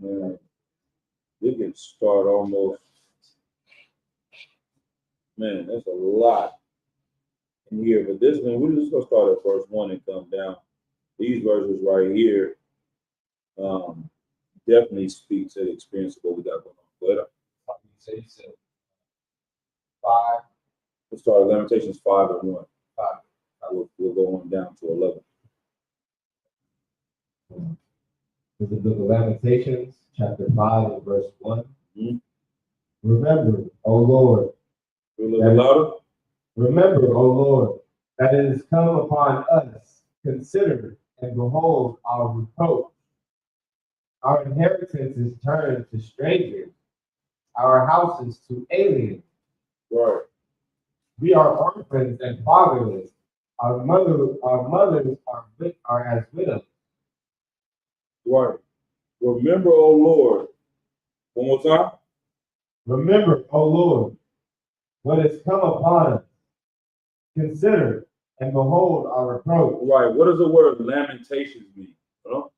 man, we can start almost. Man, that's a lot in here. But this one, we're just gonna start at verse 1 and come down. These verses right here definitely speak to the experience of what we got going on. But You said 5. let's start at Lamentations 5 and 1. 5. We'll go on down to 11. This is the book of Lamentations, chapter 5, and verse 1. Mhm. Remember, O Lord, A little bit louder. remember, O Lord, that it has come upon us. Consider and behold our reproach. Our inheritance is turned to strangers, our houses to aliens. Right. We are orphans and fatherless. Our mothers are as widows. Right. Remember, O Lord. One more time. Remember, O Lord, what has come upon us. Consider and behold our reproach. Right. What does the word lamentations mean? You know?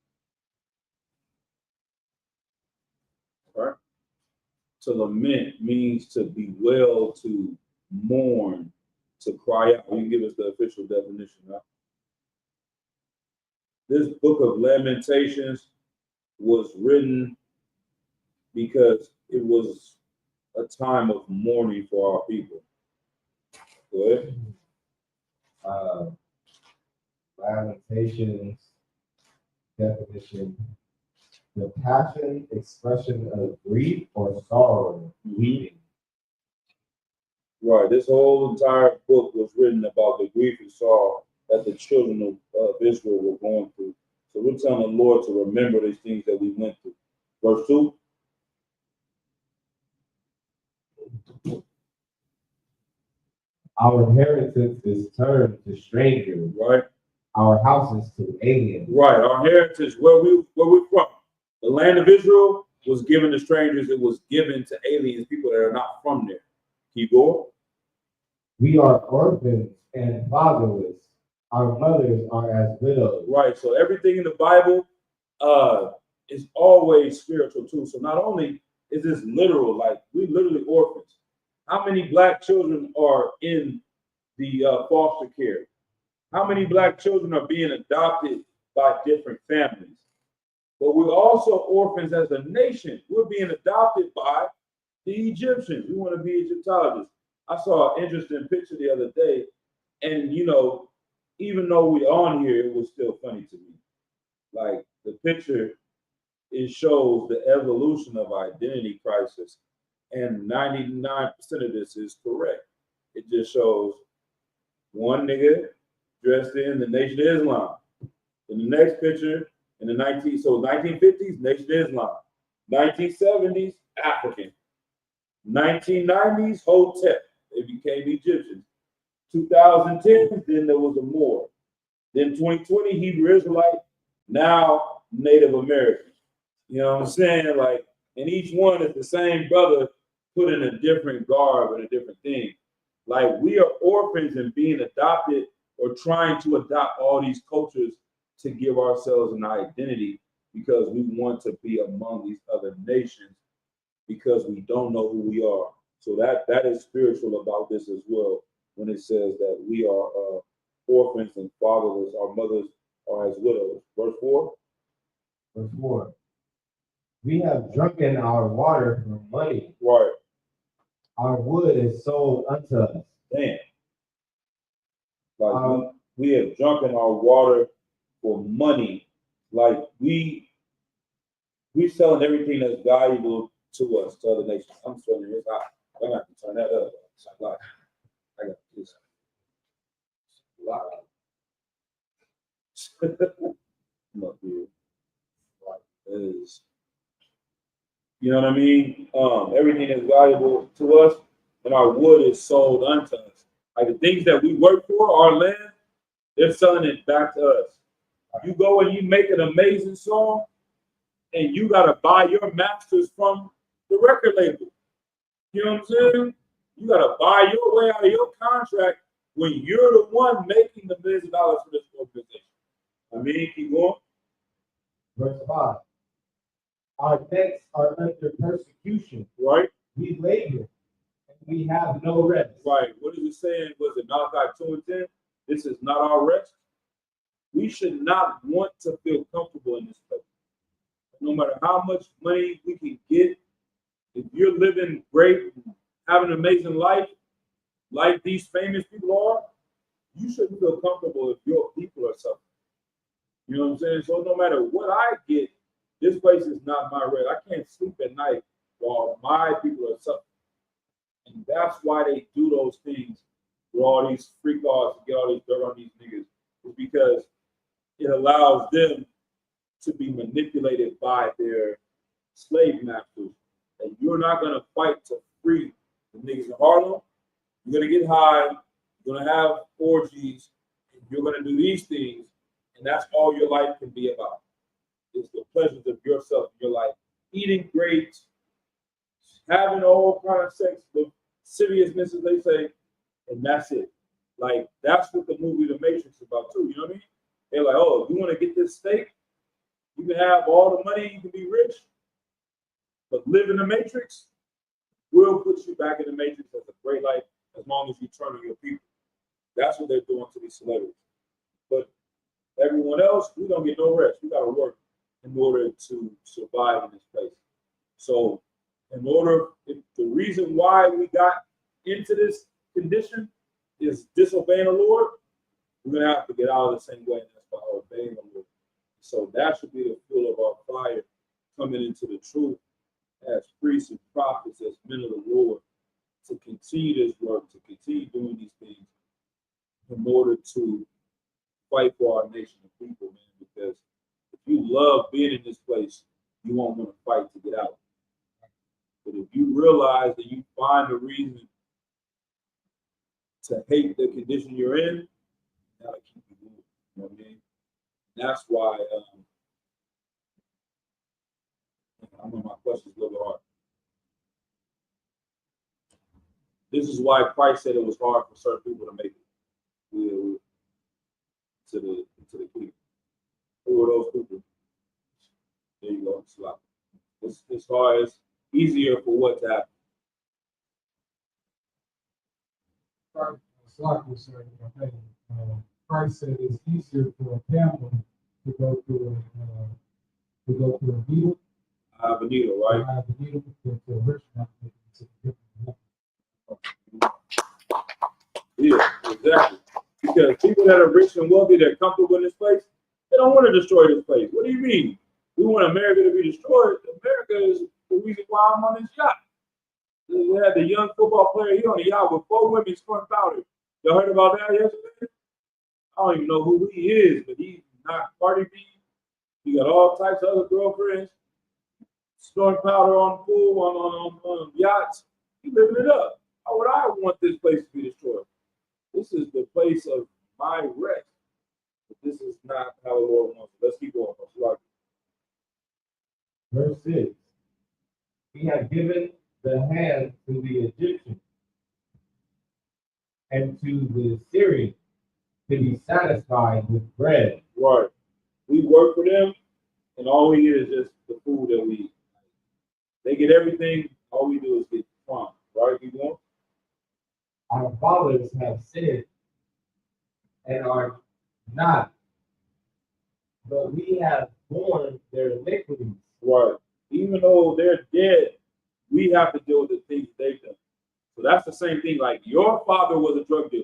Right. To lament means to bewail, to mourn, to cry out. You give us the official definition now. This book of Lamentations was written because it was a time of mourning for our people. Go ahead. Lamentations definition: the passion, expression of grief or sorrow, weeping. Right. This whole entire book was written about the grief and sorrow that the children of Israel were going through. So we're telling the Lord to remember these things that we went through. Verse 2. Our inheritance is turned to strangers, Right. our houses to aliens. Right. Our heritage, where we're from. The land of Israel was given to strangers. It was given to aliens, people that are not from there. Keep going. We are orphans and fatherless. Our mothers are as widows. Right. So everything in the Bible is always spiritual too. So not only is this literal, like we literally orphans. How many black children are in the foster care? How many black children are being adopted by different families? But we're also orphans as a nation. We're being adopted by the Egyptians. We want to be Egyptologists. I saw an interesting picture the other day, and even though we're on here, it was still funny to me. Like the picture, it shows the evolution of identity crisis, and 99% of this is correct. It just shows one nigga dressed in the Nation of Islam. In the next picture, in the 1950s, Nation of Islam. 1970s, African. 1990s, Hotep. They became Egyptians. 2010, then there was a Moor. Then 2020, Hebrew Israelite. Now Native American. You know what I'm saying? Like, and each one is the same brother put in a different garb and a different thing. Like, we are orphans and being adopted or trying to adopt all these cultures to give ourselves an identity because we want to be among these other nations because we don't know who we are. So that is spiritual about this as well when it says that we are orphans and fatherless. Our mothers are as widows. Verse 4. Verse 4. We have drunken our water for money. Right. Our wood is sold unto us. Damn. Like we have drunken our water for money. Like we selling everything that's valuable to us, to other nations. I'm selling this out. I'm gonna have to turn that up. I got this. Wow. I'm up here. Like this. You know what I mean? Everything is valuable to us, and our wood is sold unto us. Like the things that we work for, our land, they're selling it back to us. You go and you make an amazing song, and you gotta buy your masters from the record label. You know what I'm saying? You got to buy your way out of your contract when you're the one making the millions of dollars for this organization. I mean, keep going. Verse 5. Our necks are under persecution. Right? We labor, and we have no rest. Right. What is it saying? Was it Malachi 2:10? This is not our rest. We should not want to feel comfortable in this place. No matter how much money we can get, if you're living great, having an amazing life, like these famous people are, you shouldn't feel comfortable if your people are suffering. You know what I'm saying? So no matter what I get, this place is not my rest. I can't sleep at night while my people are suffering. And that's why they do those things with all these free cars to get all these dirt on these niggas. It's because it allows them to be manipulated by their slave masters. And you're not going to fight to free the niggas in Harlem. You're going to get high. You're going to have orgies. And you're going to do these things. And that's all your life can be about. It's the pleasures of yourself in your life. Eating great, having all kind of sex, the seriousness, as they say, and that's it. Like, that's what the movie The Matrix is about, too. You know what I mean? They're like, oh, you want to get this steak? You can have all the money, you can be rich, but live in the Matrix, we'll put you back in the Matrix as a great life as long as you turn on your people. That's what they're doing to these celebrities. But everyone else, we don't get no rest. We got to work in order to survive in this place. So if the reason why we got into this condition is disobeying the Lord, we're going to have to get out of the same way, and that's by obeying the Lord. So that should be the fuel of our fire coming into the truth as priests and prophets, as men of the Lord, to continue this work, to continue doing these things in order to fight for our nation of people, man. Because if you love being in this place, you won't want to fight to get out. But if you realize that you find a reason to hate the condition you're in, that'll keep you moving. You know what I mean? That's why I know my question's a little bit hard. This is why Christ said it was hard for certain people to make it to the kingdom. Who are those people? There you go. It's as far as easier for what to happen. Christ said it's easier for a camel to go through a needle. A needle, right? A needle than to a rich man. Yeah, exactly. Because people that are rich and wealthy, they're comfortable in this place, they don't want to destroy this place. What do you mean? We want America to be destroyed. America is the reason why I'm on this yacht. They had the young football player here on the yacht with 4 women scoring powder. Y'all heard about that yesterday? I don't even know who he is, but he's not Cardi B. He got all types of other girlfriends, scoring powder on the pool, on yachts. He living it up. How would I want this place to be destroyed? This is the place of my rest. But this is not how the Lord wants it. Let's keep going. Verse 6. He had given the hand to the Egyptian and to the Syrian to be satisfied with bread. Right. We work for them, and all we get is just the food that we eat. They get everything. All we do is get crumbs. Right? Keep going. Our fathers have sinned and are not, but we have borne their iniquities. Right. Even though they're dead, we have to deal with the things they've done. So that's the same thing. Like your father was a drug dealer.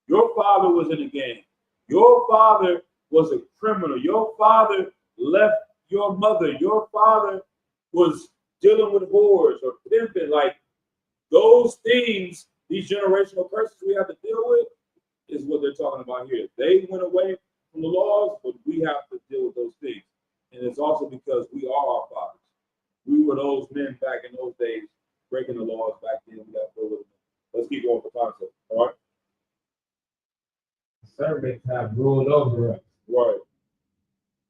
Your father was in a gang. Your father was a criminal. Your father left your mother. Your father was dealing with whores or pimping. Like those things, these generational curses we have to deal with is what they're talking about here. They went away from the laws, but we have to deal with those things. And it's also because we are our fathers. We were those men back in those days, breaking the laws back then. We got to deal with them. Let's keep going for concept. All right. Servants have ruled over us. Right.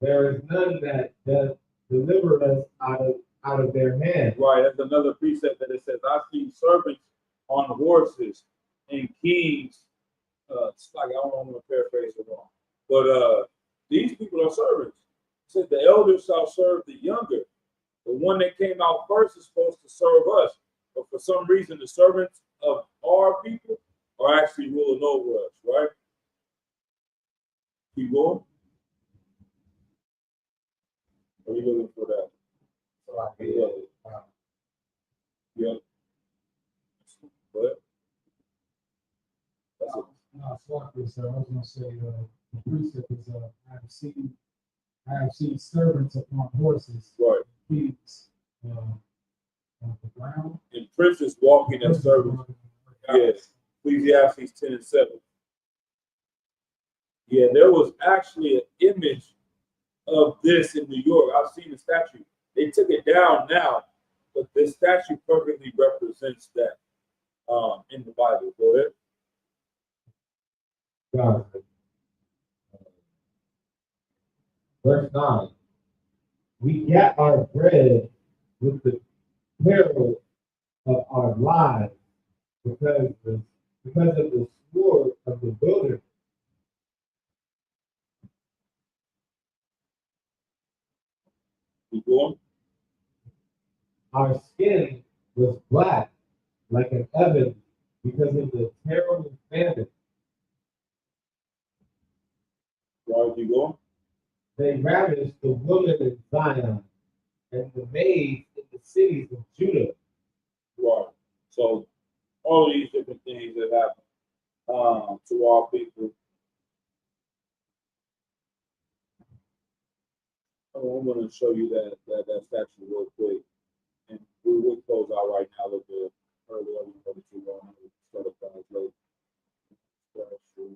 There is none that does deliver us out of their hand. Right. That's another precept that it says, I've seen servants on horses and kings. It's like I don't want to paraphrase it wrong, but these people are servants. It said the elders shall serve the younger. The one that came out first is supposed to serve us, but for some reason, the servants of our people are actually ruling over us, right? Keep going. Are you looking for that? Yeah. But that's it. No, fuck this, I was gonna say, the precept is, I have seen servants upon horses, Right. kings, on the ground. And princes walking as servants. Yes. Ecclesiastes 10 and 7. Yeah, there was actually an image of this in New York. I've seen the statue. They took it down now, but this statue perfectly represents that in the Bible. Go ahead. God. Verse 9. We get our bread with the peril of our lives because of the sword of the wilderness. Keep going. Our skin was black like an oven because of the terrible famine. Right, keep going. They ravished the women in Zion and the maids in the cities of Judah. Right. So all of these different things that happen to our people. I'm going to show you that statue real quick, and we will close out right now with the earlier one that you want to start up guys late. Statue.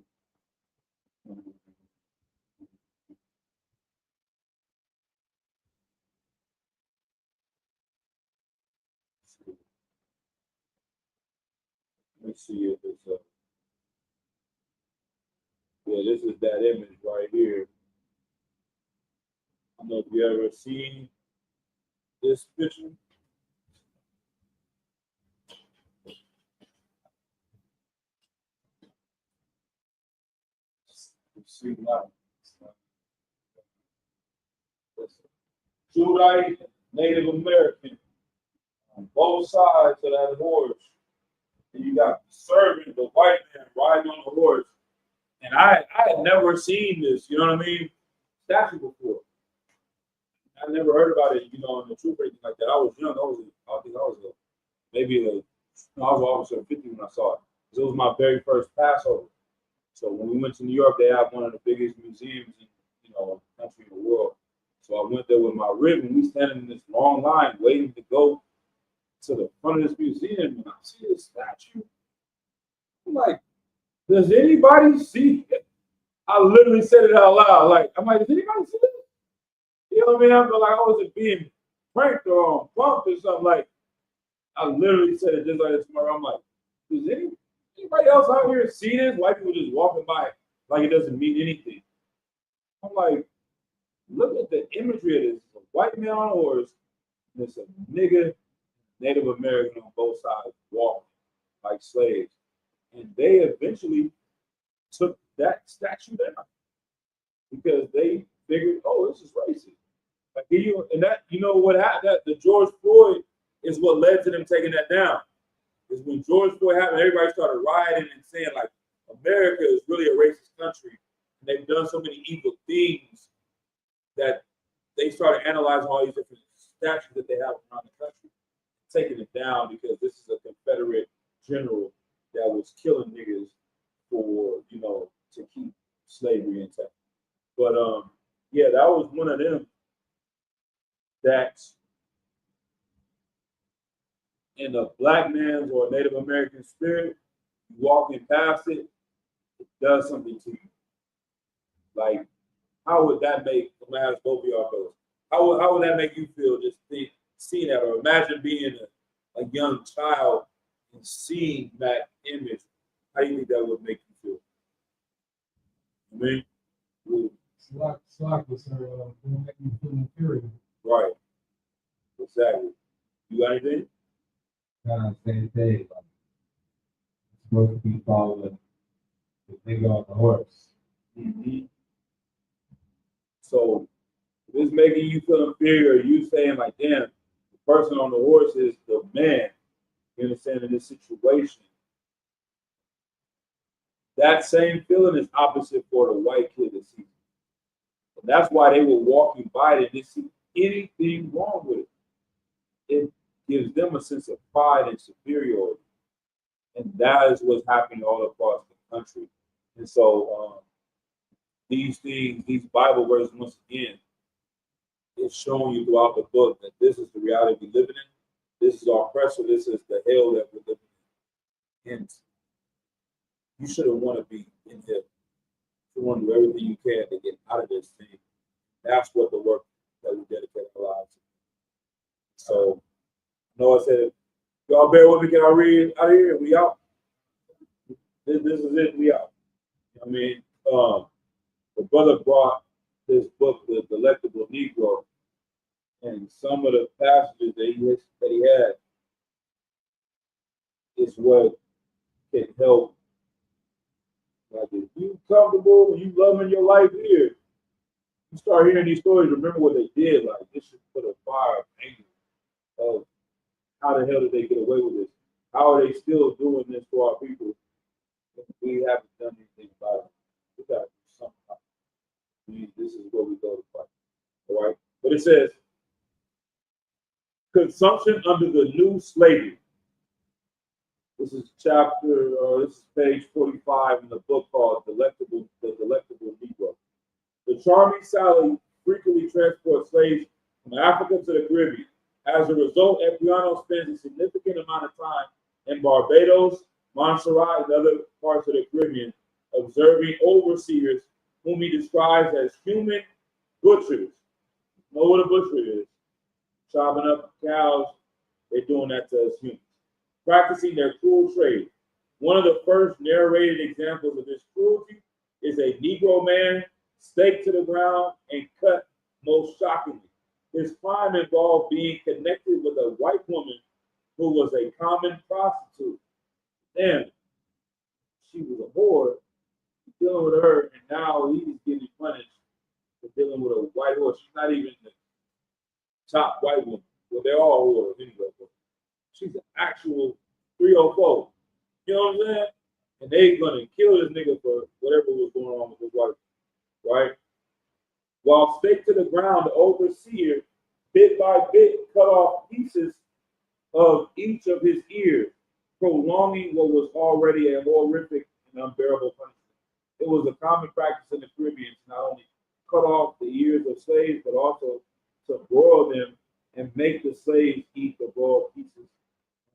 Let's see if it's a. Yeah, this is that image right here. I don't know if you ever seen this picture. See that. Judite, Native American, on both sides of that horse. And you got the servant, the white man riding on the horse. And I had never seen this, you know what I mean, statue before. I never heard about it, you know, in the troop or anything like that. I was young. I think I was I was over 50 when I saw it. It was my very first Passover. So when we went to New York, they have one of the biggest museums in, you know, country in the world. So I went there with my rib, and we standing in this long line waiting to go to the front of this museum, and I see this statue. I'm like, does anybody see it? I literally said it out loud. Like, I'm like, does anybody see this? You know what I mean? I feel like I wasn't being pranked or bumped or something. Like, I literally said it just like this tomorrow. I'm like, does anybody else out here see this? White people just walking by like it doesn't mean anything. I'm like, look at the imagery of this. It's a white man on a horse, and it's a nigga, Native American on both sides walking like slaves. And they eventually took that statue down because they figured, oh, this is racist. Like, and that, you know what happened? That the George Floyd is what led to them taking that down. Is when George Floyd happened, everybody started rioting and saying like America is really a racist country, and they've done so many evil things that they started analyzing all these different statues that they have around the country, taking it down because this is a Confederate general that was killing niggas for, you know, to keep slavery intact. But yeah, that was one of them that in a black man's or Native American spirit, walking past it, it does something to you. Like, how would that make, I'm gonna ask both of y'all those, how would that make you feel just seeing that, or imagine being a young child and seeing that image? How do you think that would make you feel? I mean, Slack was her, will make you feel inferior. right. Exactly. You got anything? Same thing. supposed to be following the nigga on the horse. Mhm. So if it's making you feel inferior, you saying like, damn, the person on the horse is the man, you understand, in this situation. That same feeling is opposite for the white kid that sees it. And that's why they were walking by it and didn't see anything wrong with it. It gives them a sense of pride and superiority. And that is what's happening all across the country. And so these things, these Bible verses, once again, it's showing you throughout the book that this is the reality we live in. This is our pressure. This is the hell that we're living in. And you shouldn't want to be in here. You want to do everything you can to get out of this thing. That's what the work that we dedicate our lives to. So, Noah said, y'all bear with me, can I read out of here? We out. This is it, we out. I mean, the brother brought this book, The Delectable Negro, and some of the passages that he had is what can help. Like, if you comfortable and you loving your life here, you start hearing these stories, remember what they did. Like, this should put a fire of anger of how the hell did they get away with this? How are they still doing this to our people if we haven't done anything about it? We got to do something about it. This is where we go to fight. All right? But it says, consumption under the new slavery. This is page 45 in the book called The Delectable Negro. The Charming Sally frequently transports slaves from Africa to the Caribbean. As a result, Epiano spends a significant amount of time in Barbados, Montserrat, and other parts of the Caribbean, observing overseers whom he describes as human butchers. You know what a butcher is? Chopping up cows, they're doing that to us humans. Practicing their cruel trade. One of the first narrated examples of this cruelty is a Negro man staked to the ground and cut most shockingly. His crime involved being connected with a white woman who was a common prostitute. Damn, she was a whore, dealing with her, and now he's getting punished for dealing with a white whore. She's not even the top white woman. Well, they're all whores anyway, but she's an actual 304. You know what I'm saying? And they gonna kill this nigga for whatever was going on with his wife, right? While staked to the ground, the overseer, bit by bit, cut off pieces of each of his ears, prolonging what was already a horrific and unbearable punishment. It was a common practice in the Caribbean to not only cut off the ears of slaves, but also to broil them and make the slaves eat the broiled pieces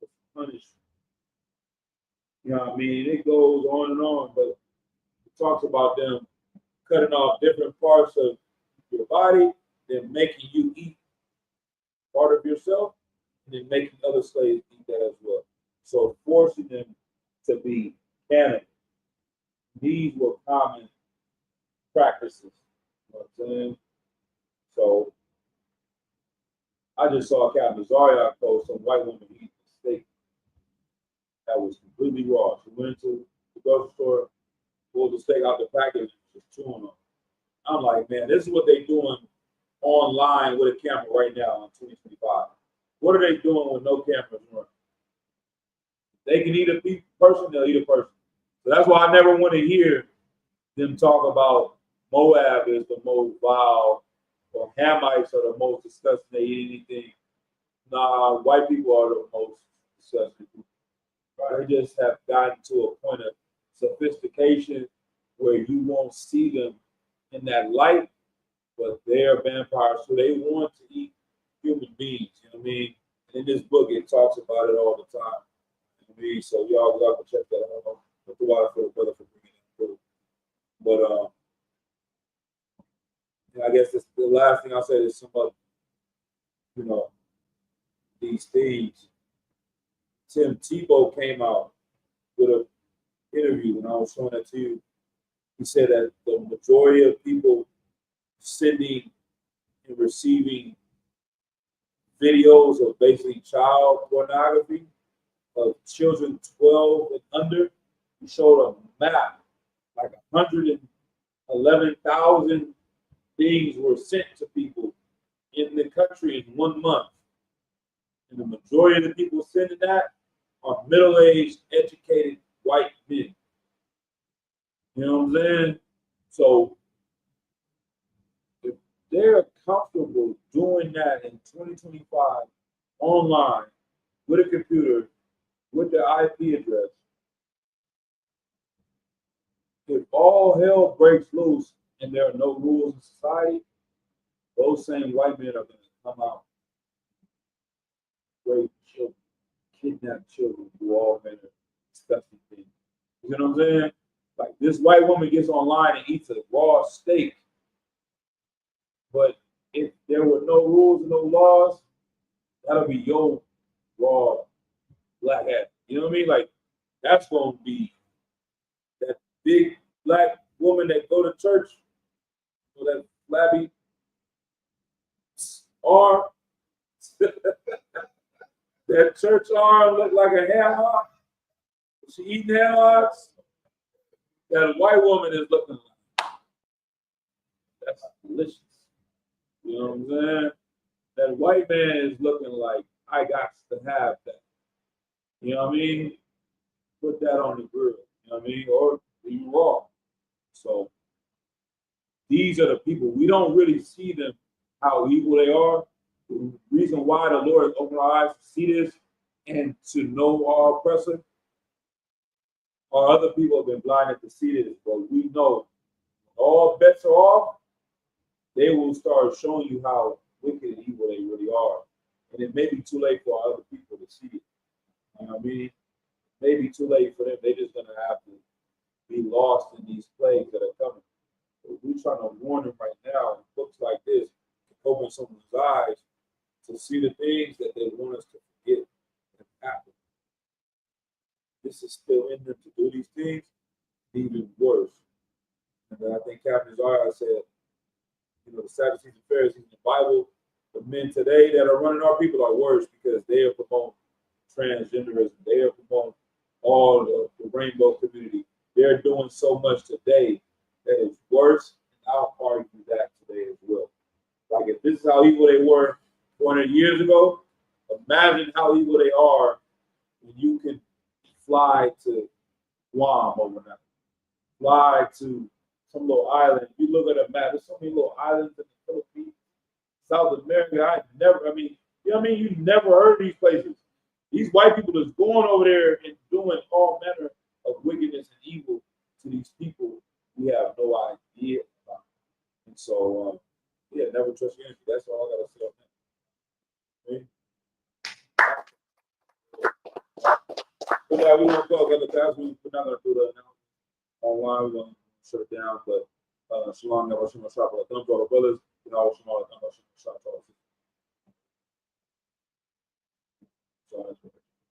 as punishment. You know what I mean? It goes on, but it talks about them cutting off different parts of your body, then making you eat part of yourself, and then making other slaves eat that as well. So forcing them to be cannibals. These were common practices. You know what I'm saying? So I just saw Captain Zaryak post some white woman eating a steak that was completely raw. She went into the grocery store, pulled the steak out the package, and just chewing on it. I'm like, man, this is what they're doing online with a camera right now in 2025. What are they doing with no cameras running? They can eat a person, they'll eat a person. So that's why I never want to hear them talk about Moab is the most vile or Hamites are the most disgusting. They eat anything. Nah, white people are the most disgusting people. Right? They just have gotten to a point of sophistication where you won't see them in that light, but they're vampires, so they want to eat human beings. You know what I mean? And in this book, it talks about it all the time. You know what I mean? So y'all can check that out. Put the water for the brother for bringing it through. But I guess this, the last thing I'll say is some of, these things. Tim Tebow came out with an interview, and I was showing that to you. He said that the majority of people sending and receiving videos of basically child pornography of children 12 and under He showed a map, like 111,000 things were sent to people in the country in 1 month. And the majority of the people sending that are middle-aged, educated white men. You know what I'm saying? So if they're comfortable doing that in 2025 online with a computer, with their IP address, if all hell breaks loose and there are no rules in society, those same white men are going to come out, rape children, kidnap children, do all manner of disgusting things. You know what I'm saying? Like this white woman gets online and eats a raw steak, but if there were no rules and no laws, that'll be your raw black hat. You know what I mean? Like that's gonna be that big black woman that go to church with that flabby arm. That church arm look like a hair lock. She eating hair locks. That white woman is looking like that's delicious. You know what I'm saying? That white man is looking like I got to have that. You know what I mean? Put that on the grill. You know what I mean? Or even raw. So these are the people. We don't really see them how evil they are. The reason why the Lord has opened our eyes to see this and to know our oppressor, our other people have been blinded to see this, but we know all bets are off. They will start showing you how wicked and evil they really are. And it may be too late for our other people to see it. You know what I mean? It may be too late for them. They're just going to have to be lost in these plagues that are coming. But we're trying to warn them right now in books like this to open someone's eyes to see the things that they want us to forget that happen. This is still in them to do these things, even worse. And I think Captain Zara said, you know, the Sadducees and Pharisees in the Bible, the men today that are running our people are worse because they are promoting transgenderism. They are promoting all the rainbow community. They're doing so much today that is worse. And I'll argue that today as well. Like if this is how evil they were 400 years ago, imagine how evil they are when you can fly to Guam overnight, fly to some little island. If you look at a map, there's so many little islands in the Philippines, South America. You know what I mean? You never heard of these places. These white people that's going over there and doing all manner of wickedness and evil to these people we have no idea about. And so, yeah, never trust your enemy. That's all I gotta say on that. But yeah, we won't go other times. We're not gonna do that now. Online, we're gonna shut it down. But Shalom, never Shalom, Shalom, brothers. You know, Shalom, Shalom, Shalom.